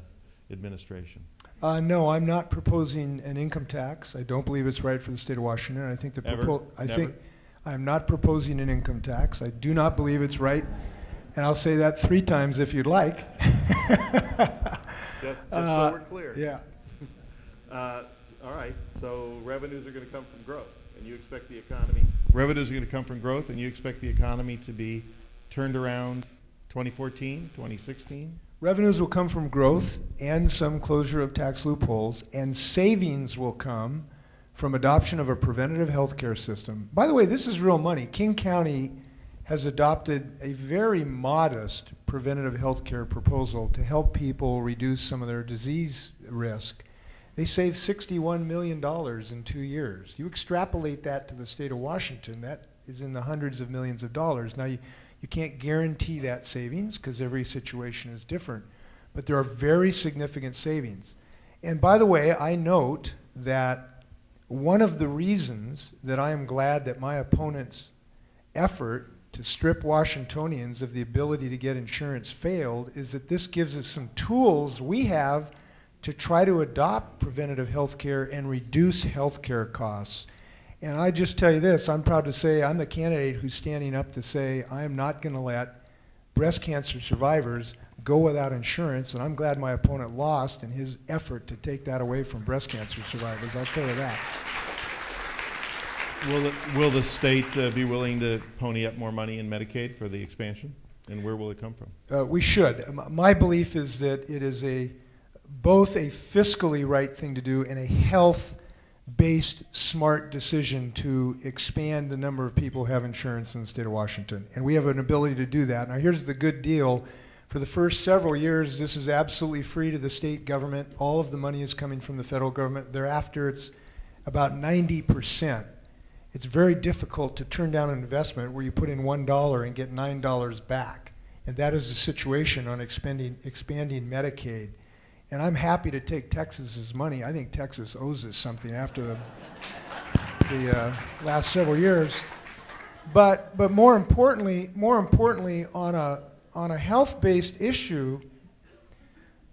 administration? No, I'm not proposing an income tax. I don't believe it's right for the state of Washington. I think I'm not proposing an income tax. I do not believe it's right, and I'll say that 3 times if you'd like. Just so we're clear. Yeah. All right. So revenues are going to come from growth, and you expect the economy. Revenues are going to come from growth, and you expect the economy to be turned around 2014, 2016. Revenues will come from growth and some closure of tax loopholes, and savings will come from adoption of a preventative health care system. By the way, this is real money. King County has adopted a very modest preventative health care proposal to help people reduce some of their disease risk. They saved $61 million in 2 years. You extrapolate that to the state of Washington, that is in the hundreds of millions of dollars. Now, you can't guarantee that savings because every situation is different, but there are very significant savings. And by the way, I note that one of the reasons that I am glad that my opponent's effort to strip Washingtonians of the ability to get insurance failed is that this gives us some tools we have to try to adopt preventative health care and reduce health care costs. And I just tell you this, I'm proud to say I'm the candidate who's standing up to say I am not going to let breast cancer survivors go without insurance, and I'm glad my opponent lost in his effort to take that away from breast cancer survivors, I'll tell you that. Will the state be willing to pony up more money in Medicaid for the expansion? And where will it come from? We should. My belief is that it is both a fiscally right thing to do and a health-based smart decision to expand the number of people who have insurance in the state of Washington. And we have an ability to do that. Now here's the good deal. For the first several years, this is absolutely free to the state government. All of the money is coming from the federal government. Thereafter, it's about 90%. It's very difficult to turn down an investment where you put in $1 and get $9 back. And that is the situation on expanding Medicaid. And I'm happy to take Texas's money. I think Texas owes us something after the last several years. But more importantly, on a health-based issue,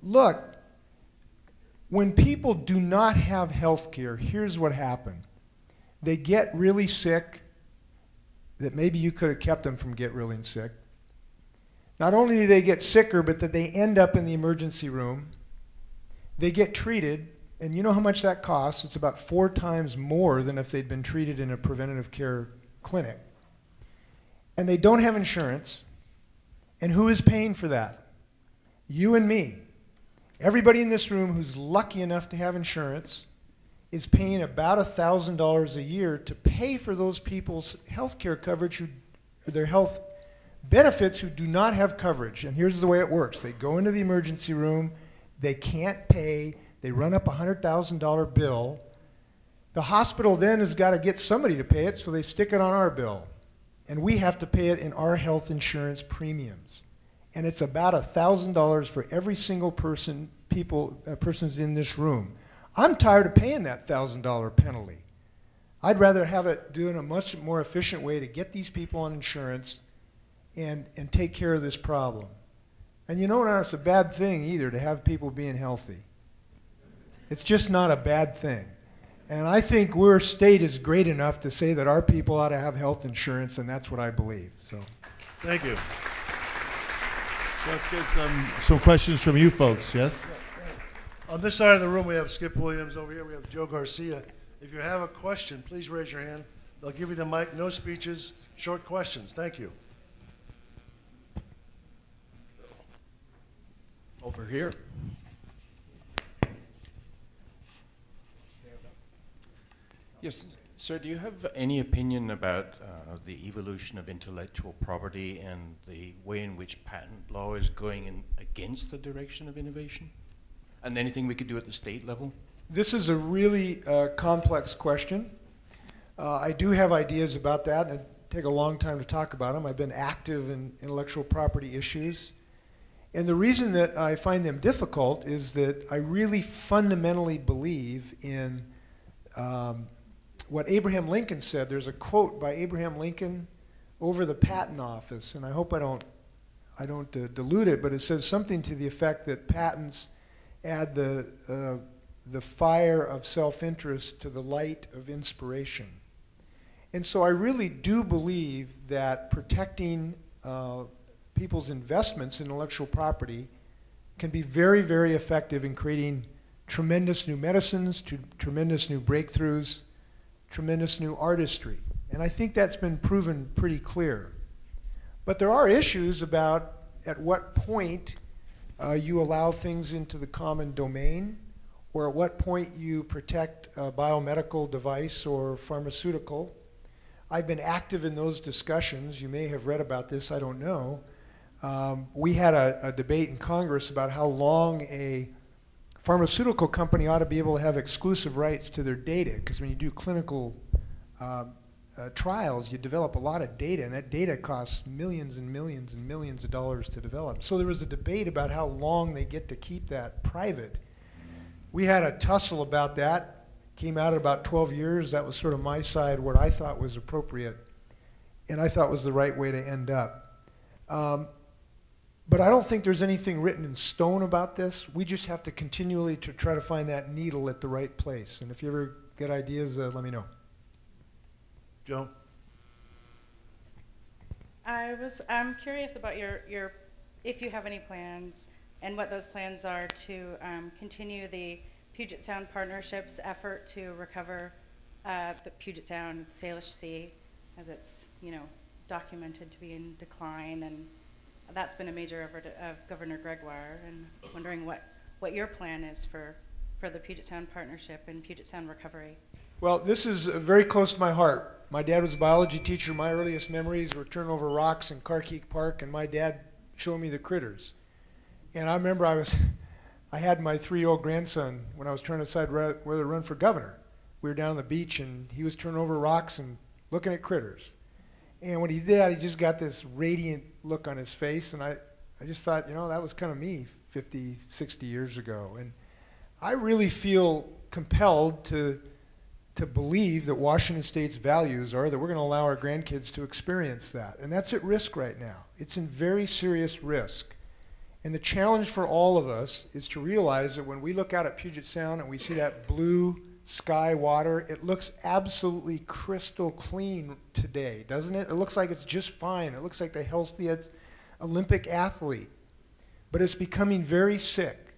look, when people do not have health care, here's what happened. They get really sick, that maybe you could have kept them from getting really sick. Not only do they get sicker, but that they end up in the emergency room. They get treated, and you know how much that costs? It's about 4 times more than if they'd been treated in a preventative care clinic. And they don't have insurance, and who is paying for that? You and me. Everybody in this room who's lucky enough to have insurance is paying about $1,000 a year to pay for those people's health care coverage, their health benefits who do not have coverage. And here's the way it works. They go into the emergency room, they can't pay, they run up a $100,000 bill. The hospital then has got to get somebody to pay it, so they stick it on our bill. And we have to pay it in our health insurance premiums. And it's about $1,000 for every single persons in this room. I'm tired of paying that $1,000 penalty. I'd rather have it do in a much more efficient way to get these people on insurance and take care of this problem. And you know, it's a bad thing either to have people being healthy. It's just not a bad thing. And I think our state is great enough to say that our people ought to have health insurance, and that's what I believe. So, Thank you. Let's get some questions from you folks, yes? On this side of the room, we have Skip Williams. Over here, we have Joe Garcia. If you have a question, please raise your hand. They'll give you the mic. No speeches, short questions. Thank you. Over here. Yes, sir, do you have any opinion about the evolution of intellectual property and the way in which patent law is going against the direction of innovation? And anything we could do at the state level? this is a really complex question. I do have ideas about that, and it'd take a long time to talk about them. I've been active in intellectual property issues. And the reason that I find them difficult is that I really fundamentally believe in what Abraham Lincoln said. There's a quote by Abraham Lincoln over the patent office, and I hope I don't dilute it, but it says something to the effect that patents add the fire of self-interest to the light of inspiration. And so I really do believe that protecting people's investments in intellectual property can be very, very effective in creating tremendous new medicines, tremendous new breakthroughs, tremendous new artistry. And I think that's been proven pretty clear. But there are issues about at what point you allow things into the common domain, or at what point you protect a biomedical device or pharmaceutical. I've been active in those discussions. You may have read about this, I don't know. We had a debate in Congress about how long a pharmaceutical company ought to be able to have exclusive rights to their data, because when you do clinical trials, you develop a lot of data, and that data costs millions and millions and millions of dollars to develop. So there was a debate about how long they get to keep that private. We had a tussle about that, came out at about 12 years. That was sort of my side, what I thought was appropriate, and I thought was the right way to end up. But I don't think there's anything written in stone about this. We just have to continually to try to find that needle at the right place. And if you ever get ideas, let me know. Joe? I'm curious about your if you have any plans and what those plans are to continue the Puget Sound Partnership's effort to recover the Puget Sound Salish Sea, as it's documented to be in decline, and that's been a major effort of Governor Gregoire, and wondering what your plan is for the Puget Sound Partnership and Puget Sound recovery. Well, this is very close to my heart. My dad was a biology teacher. My earliest memories were turning over rocks in Carkeek Park, and my dad showed me the critters. And I remember I had my 3-year-old grandson when I was trying to decide whether to run for governor. We were down on the beach, and he was turning over rocks and looking at critters. And when he did that, he just got this radiant look on his face, and I just thought, that was kind of me 50, 60 years ago. And I really feel compelled to believe that Washington State's values are that we're going to allow our grandkids to experience that. And that's at risk right now. It's in very serious risk. And the challenge for all of us is to realize that when we look out at Puget Sound and we see that blue sky water, it looks absolutely crystal clean today, doesn't it? It looks like it's just fine. It looks like the healthiest Olympic athlete. But it's becoming very sick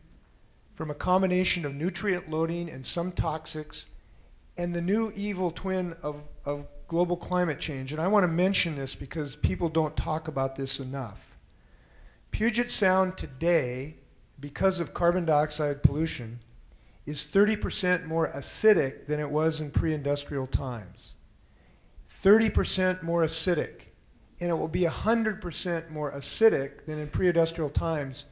from a combination of nutrient loading and some toxics and the new evil twin of global climate change. And I want to mention this because people don't talk about this enough. Puget Sound today, because of carbon dioxide pollution, is 30% more acidic than it was in pre-industrial times. 30% more acidic. And it will be 100% more acidic than in pre-industrial times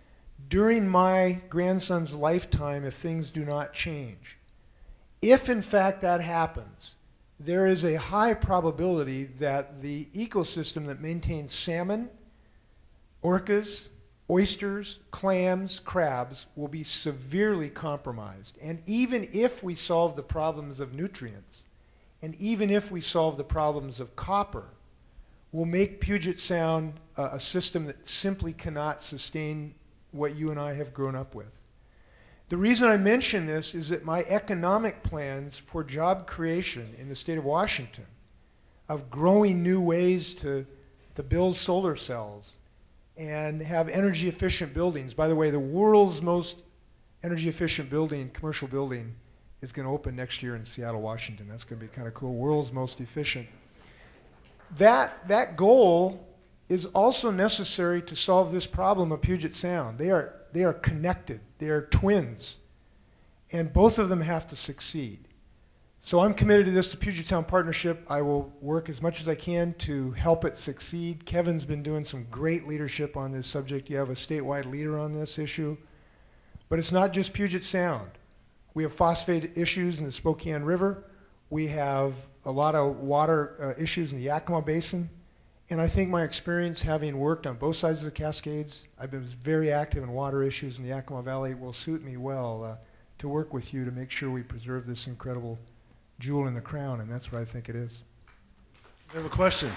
during my grandson's lifetime if things do not change. If in fact that happens, there is a high probability that the ecosystem that maintains salmon, orcas, oysters, clams, crabs will be severely compromised. And even if we solve the problems of nutrients, and even if we solve the problems of copper, we'll make Puget Sound a system that simply cannot sustain what you and I have grown up with. The reason I mention this is that my economic plans for job creation in the state of Washington, of growing new ways to build solar cells and have energy efficient buildings. By the way, the world's most energy efficient building, commercial building, is going to open next year in Seattle, Washington. That's going to be kind of cool. World's most efficient. That goal is also necessary to solve this problem of Puget Sound. They are connected. They are twins. And both of them have to succeed. So I'm committed to this, the Puget Sound Partnership. I will work as much as I can to help it succeed. Kevin's been doing some great leadership on this subject. You have a statewide leader on this issue. But it's not just Puget Sound. We have phosphate issues in the Spokane River. We have a lot of water issues in the Yakima Basin. And I think my experience having worked on both sides of the Cascades, I've been very active in water issues in the Yakima Valley, will suit me well to work with you to make sure we preserve this incredible jewel in the crown, and that's what I think it is. We have a question.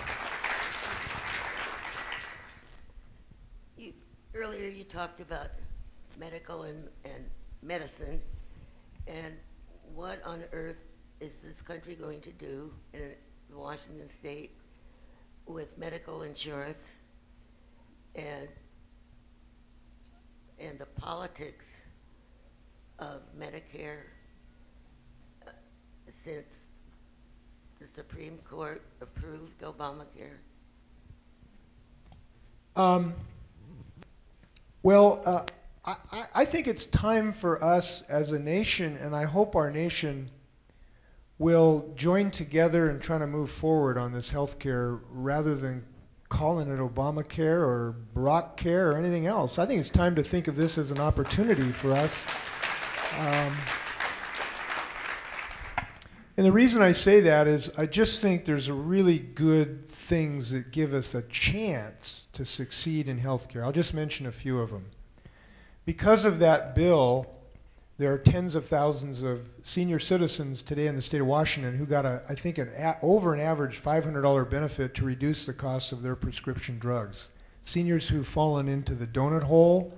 Earlier you talked about medical and medicine, and what on earth is this country going to do in Washington State with medical insurance and the politics of Medicare since the Supreme Court approved Obamacare? Well, I think it's time for us as a nation, and I hope our nation will join together and try to move forward on this health care rather than calling it Obamacare or Barack Care or anything else. I think it's time to think of this as an opportunity for us. And the reason I say that is I just think there's really good things that give us a chance to succeed in healthcare. I'll just mention a few of them. Because of that bill, there are tens of thousands of senior citizens today in the state of Washington who got, I think, over an average $500 benefit to reduce the cost of their prescription drugs. Seniors who've fallen into the donut hole,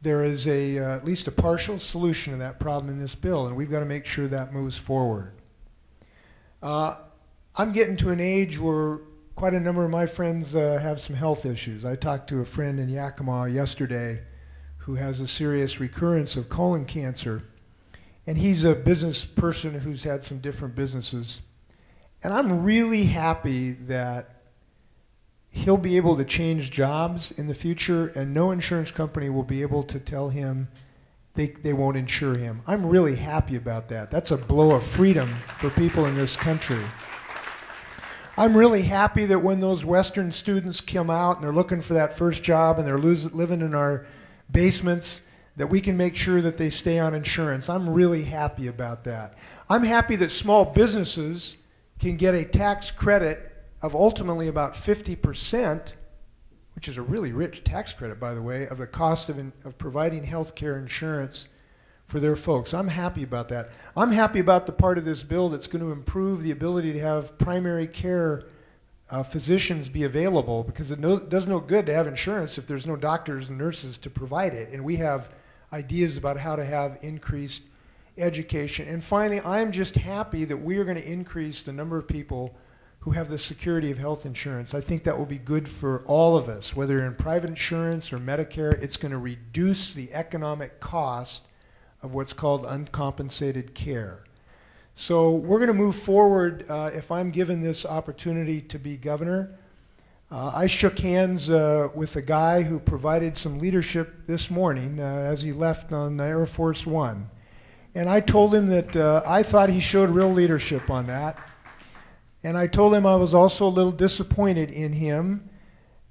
there is at least a partial solution to that problem in this bill, and we've got to make sure that moves forward. I'm getting to an age where quite a number of my friends have some health issues. I talked to a friend in Yakima yesterday who has a serious recurrence of colon cancer, and he's a business person who's had some different businesses. And I'm really happy that he'll be able to change jobs in the future, and no insurance company will be able to tell him they won't insure him. I'm really happy about that. That's a blow of freedom for people in this country. I'm really happy that when those Western students come out and they're looking for that first job and they're living in our basements, that we can make sure that they stay on insurance. I'm really happy about that. I'm happy that small businesses can get a tax credit of ultimately about 50%, which is a really rich tax credit, by the way, of the cost of providing health care insurance for their folks. I'm happy about that. I'm happy about the part of this bill that's going to improve the ability to have primary care physicians be available, because it does no good to have insurance if there's no doctors and nurses to provide it. And we have ideas about how to have increased education. And finally, I'm just happy that we are going to increase the number of people who have the security of health insurance. I think that will be good for all of us, whether in private insurance or Medicare. It's going to reduce the economic cost of what's called uncompensated care. So we're going to move forward if I'm given this opportunity to be governor. I shook hands with a guy who provided some leadership this morning as he left on Air Force One. And I told him that I thought he showed real leadership on that. And I told him I was also a little disappointed in him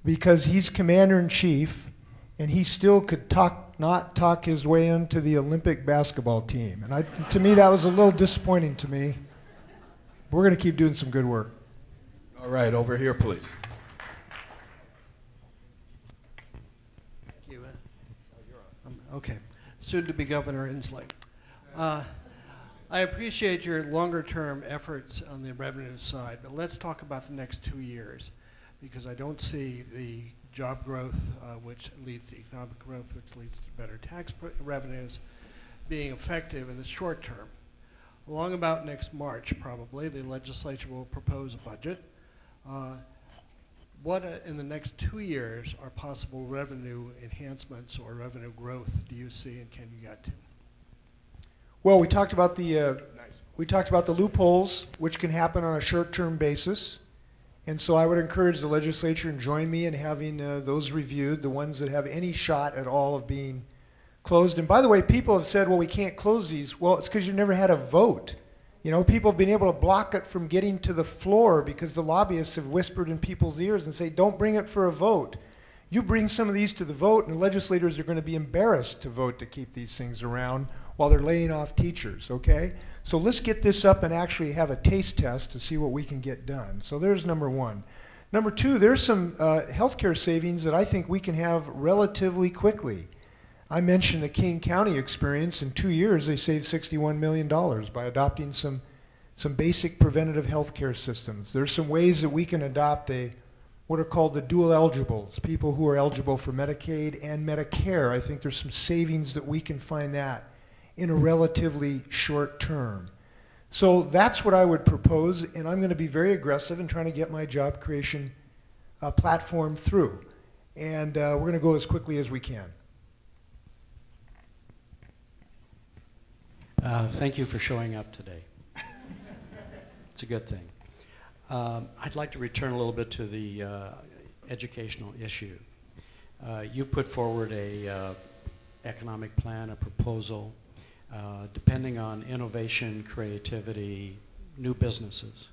because he's commander-in-chief and he still could not talk his way into the Olympic basketball team. And to me, that was a little disappointing to me. We're going to keep doing some good work. All right, over here, please. Thank you. Okay. Soon to be Governor Inslee. I appreciate your longer-term efforts on the revenue side, but let's talk about the next 2 years, because I don't see the job growth, which leads to economic growth, which leads to better tax revenues, being effective in the short term. Along about next March, probably, the legislature will propose a budget. What in the next 2 years are possible revenue enhancements or revenue growth do you see, and can you get to? Well, we talked about the loopholes, which can happen on a short-term basis. And so I would encourage the legislature and join me in having those reviewed, the ones that have any shot at all of being closed. And by the way, people have said, well, we can't close these. Well, it's because you've never had a vote. You know, people have been able to block it from getting to the floor because the lobbyists have whispered in people's ears and say, don't bring it for a vote. You bring some of these to the vote, and the legislators are going to be embarrassed to vote to keep these things around while they're laying off teachers, okay? So let's get this up and actually have a taste test to see what we can get done. So there's number one. Number two, there's some healthcare savings that I think we can have relatively quickly. I mentioned the King County experience. In 2 years, they saved $61 million by adopting some basic preventative healthcare systems. There's some ways that we can adopt what are called the dual eligibles, people who are eligible for Medicaid and Medicare. I think there's some savings that we can find that in a relatively short term. So that's what I would propose, and I'm going to be very aggressive in trying to get my job creation platform through. And we're going to go as quickly as we can. Thank you for showing up today. It's a good thing. I'd like to return a little bit to the educational issue. You put forward a economic plan, a proposal, depending on innovation, creativity, new businesses.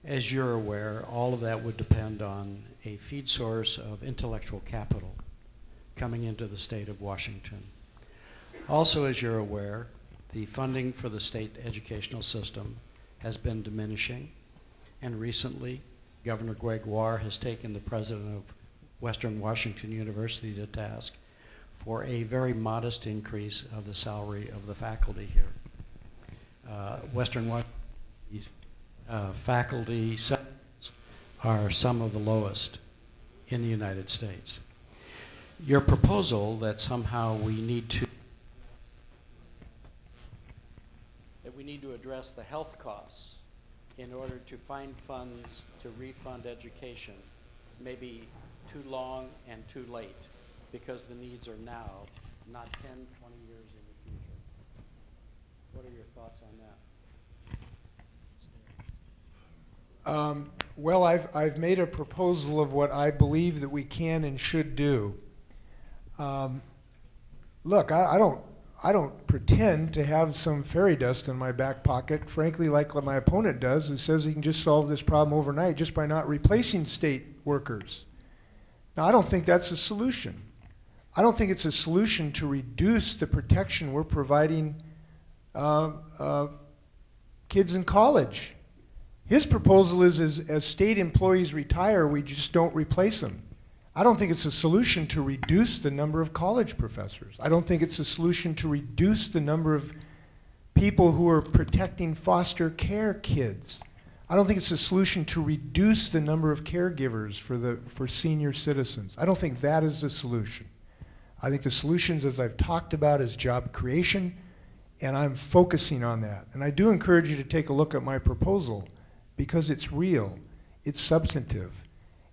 As you're aware, all of that would depend on a feed source of intellectual capital coming into the state of Washington. Also, as you're aware, the funding for the state educational system has been diminishing, and recently Governor Gregoire has taken the president of Western Washington University to task for a very modest increase of the salary of the faculty here. Western Washington faculty salaries are some of the lowest in the United States. Your proposal that somehow we need to address the health costs in order to find funds to refund education may be too long and too late, because the needs are now, not 10, 20 years in the future. What are your thoughts on that? Well, I've made a proposal of what I believe that we can and should do. Look, I don't pretend to have some fairy dust in my back pocket, frankly, like what my opponent does, who says he can just solve this problem overnight just by not replacing state workers. Now, I don't think that's a solution. I don't think it's a solution to reduce the protection we're providing kids in college. His proposal is as state employees retire, we just don't replace them. I don't think it's a solution to reduce the number of college professors. I don't think it's a solution to reduce the number of people who are protecting foster care kids. I don't think it's a solution to reduce the number of caregivers for senior citizens. I don't think that is the solution. I think the solutions, as I've talked about, is job creation, and I'm focusing on that. And I do encourage you to take a look at my proposal, because it's real, it's substantive,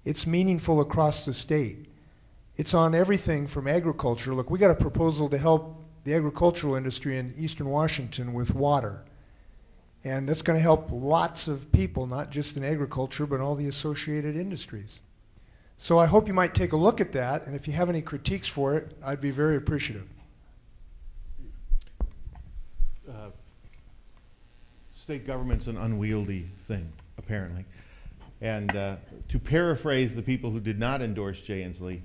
it's meaningful across the state. It's on everything from agriculture. Look, we got a proposal to help the agricultural industry in eastern Washington with water. And that's going to help lots of people, not just in agriculture, but all the associated industries. So I hope you might take a look at that, and if you have any critiques for it, I'd be very appreciative. State government's an unwieldy thing, apparently. And to paraphrase the people who did not endorse Jay Inslee,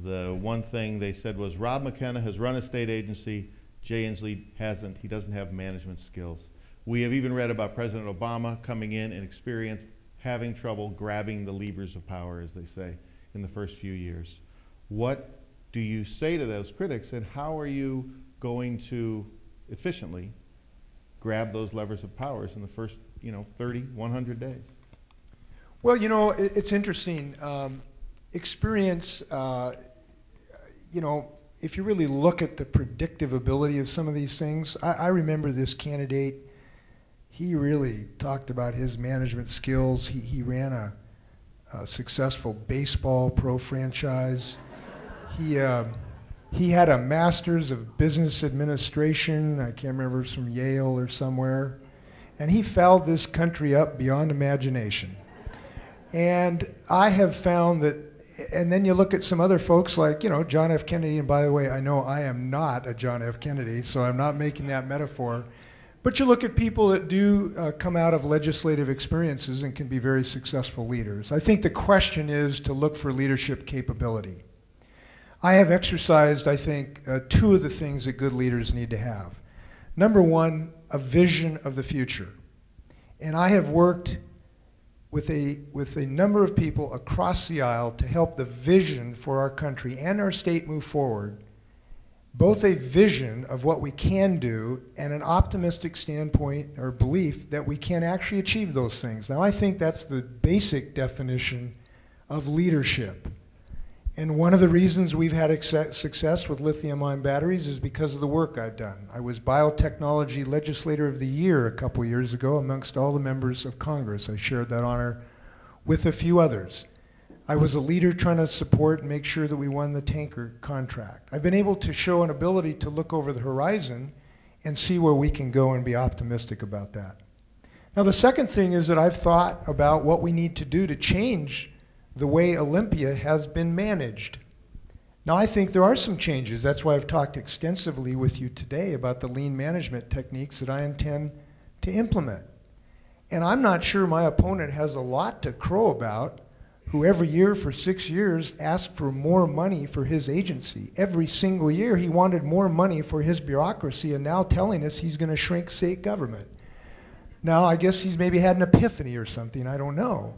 the one thing they said was, Rob McKenna has run a state agency, Jay Inslee hasn't. He doesn't have management skills. We have even read about President Obama coming in and experienced having trouble grabbing the levers of power, as they say, in the first few years. What do you say to those critics, and how are you going to efficiently grab those levers of powers in the first 30, 100 days? Well, it's interesting. Experience, if you really look at the predictive ability of some of these things, I remember this candidate. He really talked about his management skills. He ran a successful baseball pro franchise. He had a master's of business administration. I can't remember, if it was from Yale or somewhere. And he fouled this country up beyond imagination. And I have found that, and then you look at some other folks like, John F. Kennedy, and by the way, I know I am not a John F. Kennedy, so I'm not making that metaphor. But you look at people that do come out of legislative experiences and can be very successful leaders. I think the question is to look for leadership capability. I have exercised, I think, two of the things that good leaders need to have. Number one, a vision of the future. And I have worked with a number of people across the aisle to help the vision for our country and our state move forward, both a vision of what we can do and an optimistic standpoint or belief that we can actually achieve those things. Now, I think that's the basic definition of leadership. And one of the reasons we've had success with lithium-ion batteries is because of the work I've done. I was Biotechnology Legislator of the Year a couple years ago amongst all the members of Congress. I shared that honor with a few others. I was a leader trying to support and make sure that we won the tanker contract. I've been able to show an ability to look over the horizon and see where we can go and be optimistic about that. Now, the second thing is that I've thought about what we need to do to change the way Olympia has been managed. Now, I think there are some changes. That's why I've talked extensively with you today about the lean management techniques that I intend to implement. And I'm not sure my opponent has a lot to crow about, who every year for 6 years asked for more money for his agency. Every single year he wanted more money for his bureaucracy, and now telling us he's going to shrink state government. Now, I guess he's maybe had an epiphany or something, I don't know.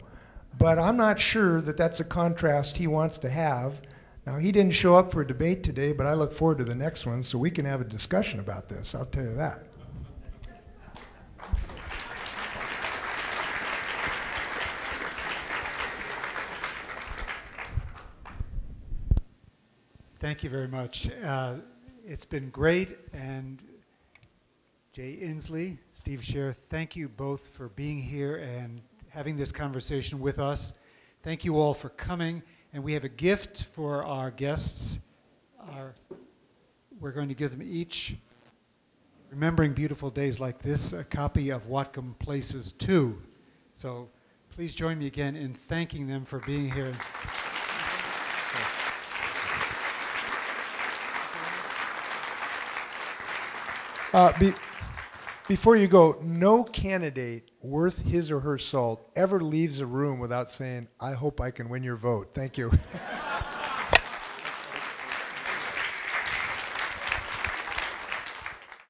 But I'm not sure that that's a contrast he wants to have. Now, he didn't show up for a debate today, but I look forward to the next one so we can have a discussion about this, I'll tell you that. Thank you very much. It's been great, and Jay Inslee, Steve Scher, thank you both for being here and having this conversation with us. Thank you all for coming, and we have a gift for our guests. We're going to give them each, remembering beautiful days like this, a copy of Whatcom Places 2. So please join me again in thanking them for being here. Before you go, no candidate worth his or her salt ever leaves a room without saying, I hope I can win your vote. Thank you.